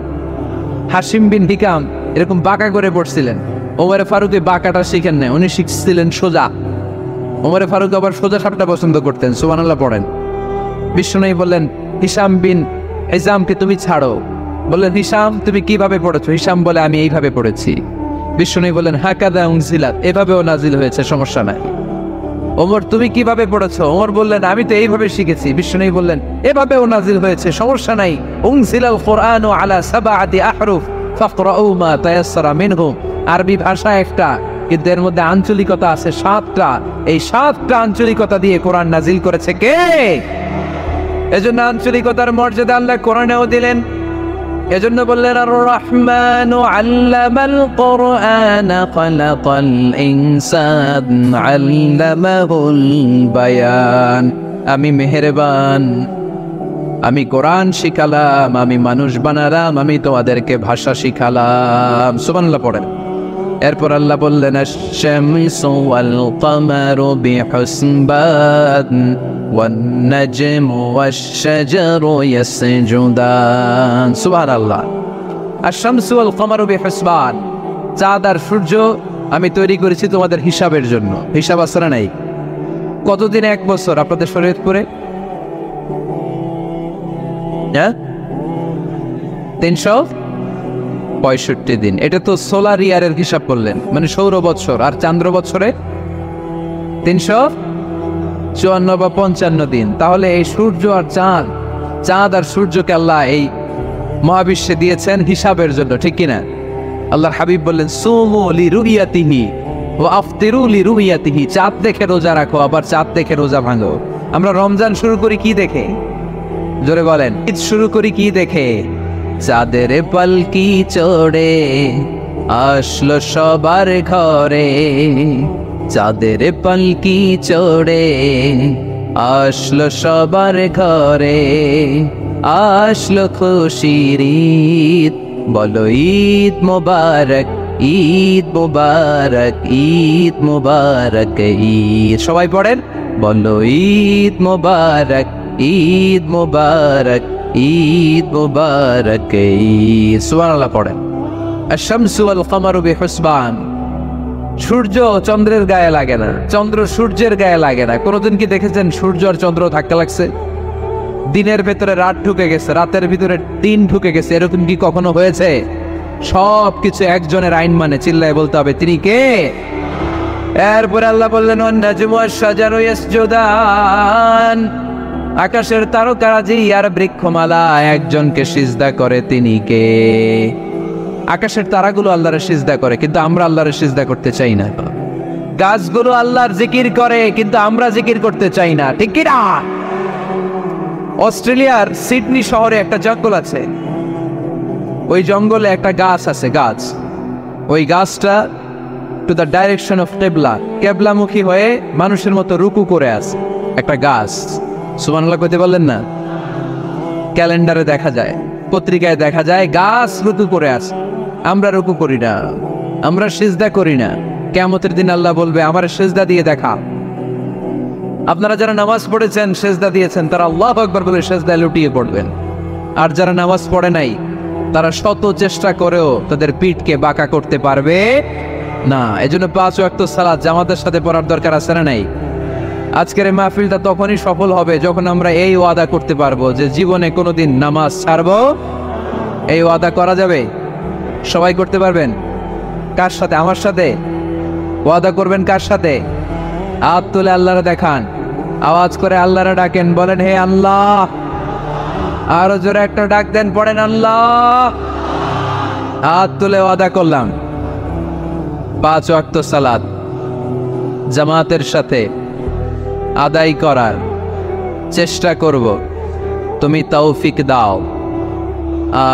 Speaker 1: হাশিম বিন হিকাম এরকম বাঁকা করে পড়ছিলেন। ওমরে ফারুক এই বাঁকাটা শিখেন না, উনি শিখছিলেন সোজা। ওমরে ফারুক আবার সোজা সাপটা পছন্দ করতেন। সুবহানাল্লাহ পড়েন। বিশ্বনবী বললেন, হিশাম বিন হিজামকে তুমি ছাড়ো। বললেন, হিশাম তুমি কিভাবে পড়েছো? হিশাম বলে, আমি এইভাবে পড়েছি। বিশ্বনবী বললেন, হাকাদা উনজিলাত, এভাবেও নাজিল হয়েছে, সমস্যা নাই। ওমর তুমি কিভাবে পড়েছো? ওমর বললেন, আমি তো এইভাবে শিখেছি। বিশ্বনবী বললেন, এভাবেও নাজিল হয়েছে, সমস্যা নাই। উনজিলাল কুরআনু আলা সাবআতি আহরুফ ফাকরাউ মা তায়াসসারা মিনহু। আরবি ভাষা একটা, কিন্তু এর মধ্যে আঞ্চলিকতা আছে 7টা। এই 7টা আঞ্চলিকতা দিয়ে কোরআন নাজিল করেছে কে? এজন্য আঞ্চলিকতার মর্যাদা আল্লাহ কোরআনেও দিলেন। এজন্য বললেন, আর রহমানু আল্লামাল কুরআনা খালাকাল ইনসান আল্লামাহুল বায়ান। আমি মেহেরবান, আমি কোরআন শিখালাম, আমি মানুষ বানালাম, আমি তোমাদেরকে ভাষা শিখালাম। সুবহানাল্লাহ পড়েন। এরপর আল্লাহ বললেন, আশ-শামসু ওয়াল কামারু বিহুসবান ওয়ান নাজমু ওয়াশ-শাজারু ইয়াসজুদান। সুবহানাল্লাহ। আশ-শামসু ওয়াল কামারু বিহুসবান, চাঁদ আর সূর্য আমি তৈরি করেছি তোমাদের হিসাবের জন্য। হিসাব আছে না নাই? কতদিন এক বছর আপনাদের শরীয়তপুরে? 365 দিন। এটা তো সোলার ইয়ারের হিসাব করলেন, মানে সৌর বৎসর। আর চান্দ্র বৎসরে 354 বা 55 দিন। তাহলে এই সূর্য আর চাঁদ, চাঁদ আর সূর্যকে আল্লাহ এই মহাবিশ্বে দিয়েছেন হিসাবের জন্য, ঠিক কিনা? আল্লাহর হাবিব বললেন, সুমু লিরুইয়াতিহি ওয়া আফতিরু লিরুইয়াতিহি। চাঁদ দেখে রোজা রাখো, আবার চাঁদ দেখে রোজা ভাঙো। আমরা রমজান শুরু করি কি দেখে? জোরে বলেন। ঈদ শুরু করি কি দেখে? চাঁদের পালকি চড়ে আসলো সবার ঘরে, চাঁদের পালকি চড়ে আসলো সবার ঘরে, আসলো খুশির ঈদ, বলো ঈদ মুবারক, ঈদ মুবারক, ঈদ মুবারক, ঈদ। সবাই পড়েন, বলো ঈদ মুবারক, ঈদ মুবারক, ঈদ মুবারক, ঈদ। সুবহানাল্লাহ পড়েন। আশ-শামসু ওয়াল কামারু বিহুসবান। সূর্য চন্দ্রের গায়ে লাগে না, চন্দ্র সূর্যের গায়ে লাগে না। কোনদিন কি দেখেছেন সূর্য আর চন্দ্র ধাক্কা লাগছে? দিনের ভেতরে রাত ঢুকে গেছে, রাতের ভিতরে দিন ঢুকে গেছে, এরকম কি কখনো হয়েছে? সব কিছু একজনের আইন মানে, চিল্লায় বলতে হবে, তিনি কে? এরপরে আল্লাহ বললেন, ওয়ান নাজমু ওয়াশ-শাজারু ইয়াসজুদান। আকাশের তারকারাজি আর বৃক্ষমালা একজনকে সিজদা করে, তিনি কে? আকাশের তারাগুলো আল্লাহর সিজদা করে, কিন্তু আমরা আল্লাহর সিজদা করতে চাই না। গাছগুলো আল্লাহর জিকির করে, কিন্তু আমরা জিকির করতে চাই না, ঠিক কি না? অস্ট্রেলিয়ার সিডনি শহরে একটা জঙ্গল আছে। ওই জঙ্গলে একটা গাছ আছে, গাছ। ওই গাছটা টু দ্য ডাইরেকশন অফ কেবলা, কেবলামুখী হয়ে মানুষের মতো রুকু করে আছে একটা গাছ। সুবহানাল্লাহ কইতে বললেন না? ক্যালেন্ডারে দেখা যায়, পত্রিকায় দেখা যায়, গাছ রুকু করে আছে। আমরা রুকু করি না, আমরা সিজদা করি না। কিয়ামতের দিন আল্লাহ বলবে, আমার সিজদা দিয়ে দেখা। আপনারা যারা নামাজ পড়েছেন, সিজদা দিয়েছেন, তারা আল্লাহু আকবার বলে সিজদায় লুটিয়ে পড়বেন। আর যারা নামাজ পড়ে নাই, তারা শত চেষ্টা করেও তাদের পিঠকে বাঁকা করতে পারবে না। এজন্য 5 ওয়াক্ত সালাত জামাতের সাথে পড়ার দরকার আছে না নাই? আজকের এই মাহফিলটা তখনই সফল হবে যখন আমরা এই ওয়াদা করতে পারবো যে জীবনে কোনোদিন নামাজ ছাড়বো। এই ওয়াদা করা যাবে? সবাই করতে পারবেন? কার সাথে? আমার সাথে ওয়াদা করবেন? কার সাথে? হাত তুলে আল্লাহরে দেখান, আওয়াজ করে আল্লাহরে ডাকেন, বলেন হে আল্লাহ। আরো জোরে একটা ডাক দেন, পড়েন আল্লাহ। হাত তুলে ওয়াদা করলাম 5 ওয়াক্ত সালাত জামাতের সাথে আদায় করার চেষ্টা করব, তুমি তৌফিক দাও।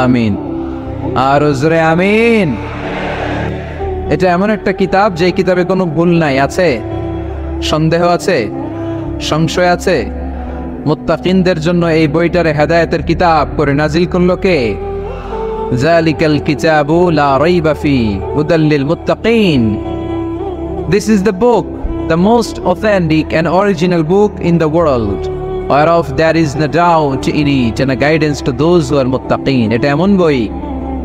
Speaker 1: আমিন। আর জোরে আমিন। এটা এমন একটা কিতাব যে কিতাবে কোনো ভুল নাই। আছে? সন্দেহ আছে? সংশয় আছে? মুত্তাকিনদের জন্য এই বইটারে হেদায়েতের কিতাব করে নাজিল করলো কে? যালিকাল কিতাবু লা রাইবা ফি হুদাল লিল মুত্তাকিন। This is the book, the most authentic and original book in the world, whereof there is no doubt in it and a guidance to those who are muttaqin. এটা এমন বই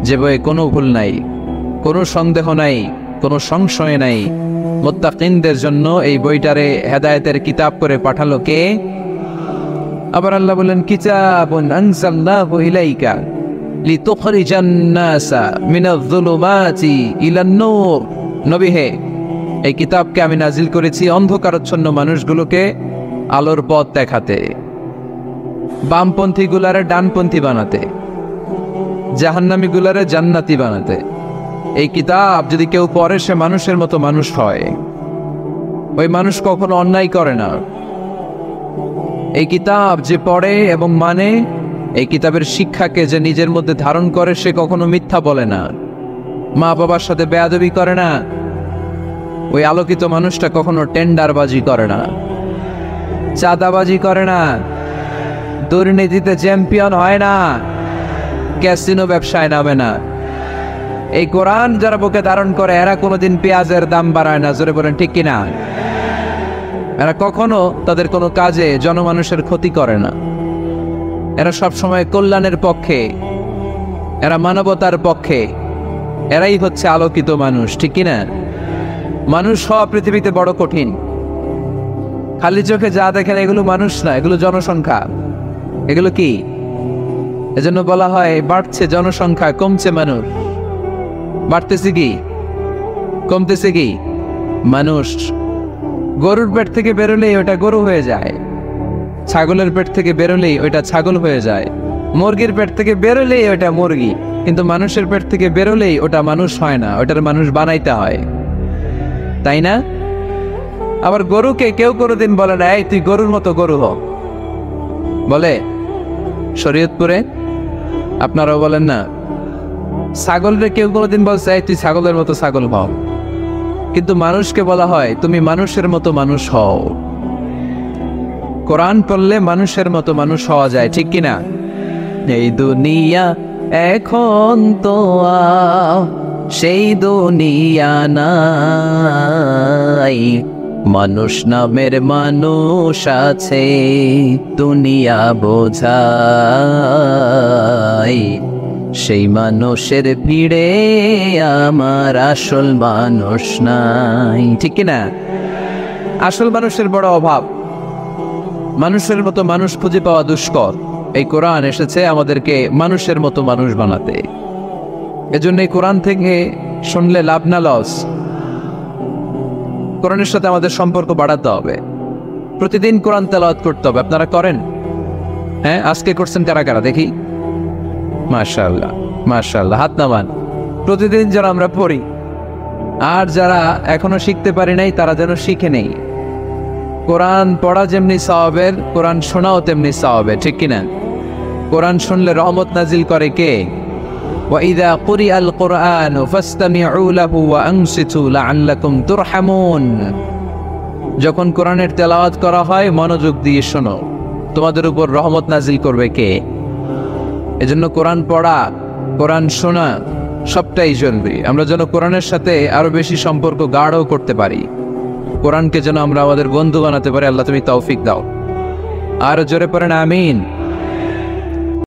Speaker 1: যে বইয়ে কোনো ভুল নাই, কোনো সন্দেহ নাই, কোনো সংশয় নাই। মুত্তাকিনদের জন্য এই বইটারে হেদায়েতের কিতাব করে পাঠালো কে? আবার আল্লাহ বলেন কিতাবুন আনজালনাহু ইলাইকা লিতুখরিজান নাসা মিনাজ-যুলুমাতি ইলান-নূর। নবী হে, এই কিতাবকে আমি নাজিল করেছি অন্ধকারাচ্ছন্ন মানুষগুলোকে আলোর পথ দেখাতে, বামপন্থী গুলারে ডানপন্থী বানাতে, জাহান্নামী গুলারে জান্নাতি বানাতে। এই কিতাব যদি কেউ পড়ে সে মানুষের মতো মানুষ হয়। ওই মানুষ কখনো অন্যায় করে না। এই কিতাব যে পড়ে এবং মানে, এই কিতাবের শিক্ষাকে যে নিজের মধ্যে ধারণ করে সে কখনো মিথ্যা বলে না, মা বাবার সাথে বেয়াদবি করে না। ওই আলোকিত মানুষটা কখনো টেন্ডারবাজি করে না, চাঁদাবাজি করে না, দুর্নীতিতে চ্যাম্পিয়ন হয় না, ক্যাসিনো ব্যবসায় নামে না। এই কোরআন যারা বুকে ধারণ করে এরা কোনোদিন পেঁয়াজের দাম বাড়ায় না। জোরে বলেন ঠিক কিনা? এরা কখনো তাদের কোনো কাজে জনমানুষের ক্ষতি করে না। এরা সবসময় কল্যাণের পক্ষে, এরা মানবতার পক্ষে। এরাই হচ্ছে আলোকিত মানুষ, ঠিক কিনা? মানুষ হওয়া পৃথিবীতে বড় কঠিন। খালি চোখে যা দেখেন এগুলো মানুষ না, এগুলো জনসংখ্যা। এগুলো কি? এজন্য বলা হয় বাড়ছে জনসংখ্যা, কমছে মানুষ। বাড়তেছে কি, কমতেছে কি? মানুষ। গরুর পেট থেকে বেরোলেই ওটা গরু হয়ে যায়, ছাগলের পেট থেকে বেরোলেই ওইটা ছাগল হয়ে যায়, মুরগির পেট থেকে বেরোলেই ওটা মুরগি। কিন্তু মানুষের পেট থেকে বেরোলেই ওটা মানুষ হয় না, ওটার মানুষ বানাইতে হয়, তাই না? আবার গরুকে কেউ কোনোদিন বলে না এই তুই গরুর মতো গরু হ, বলে? শরীয়তপুরে আপনারাও বলেন না? ছাগলরে কেউ কোনোদিন বলছে এই তুই ছাগলের মতো ছাগল হও, কিন্তু মানুষকে বলা হয় তুমি মানুষের মতো মানুষ হও। কোরআন পড়লে মানুষের মতো মানুষ হওয়া যায়, ঠিক কিনা? এই দুনিয়া এখন তো সেই দুনিয়া নাই, মানুষ নামের মানুষ আছে দুনিয়া বোঝাই, সেই মানুষের ভিড়ে আমার আসল মানুষ নাই, ঠিক কিনা? আসল মানুষের বড় অভাব, মানুষের মতো মানুষ খুঁজে পাওয়া দুষ্কর। এই কোরআন এসেছে আমাদেরকে মানুষের মতো মানুষ বানাতে। এজন্য এই কোরআন থেকে শুনলে লাভ না লস। কোরআনের সাথে আমাদের সম্পর্ক বাড়াতে হবে, প্রতিদিন কোরআন তেলাওয়াত করতে হবে। আপনারা করেন? হ্যাঁ, আজকে করছেন কারা কারা দেখি? মাশাআল্লাহ মাশাআল্লাহ, হাত নামান। প্রতিদিন যারা আমরা পড়ি, আর যারা এখনো শিখতে পারি নাই তারা যেন শিখে নেই। কোরআন পড়া যেমনি সওয়াবের, কোরআন শোনাও তেমনি সওয়াবের, ঠিক কিনা? কোরআন শুনলে রহমত নাজিল করে কে? وَإِذَا قُرِئَ الْقُرْآنُ فَاسْتَمِعُوا لَهُ وَأَنصِتُوا لَعَلَّكُمْ تُرْحَمُونَ। যখন কোরআনের তেলাওয়াত করা হয় মনোযোগ দিয়ে শোনো, তোমাদের উপর রহমত নাজিল করবে কে? এজন্য কোরআন পড়া, কোরআন শোনা সবটাই জরুরি। আমরা যেন কোরআনের সাথে আরো বেশি সম্পর্ক গাঢ় করতে পারি, কোরআনকে যেন আমরা আমাদের বন্ধু বানাতে পারি। আল্লাহ তুমি তৌফিক দাও। আর জোরে পড়েন আমিন।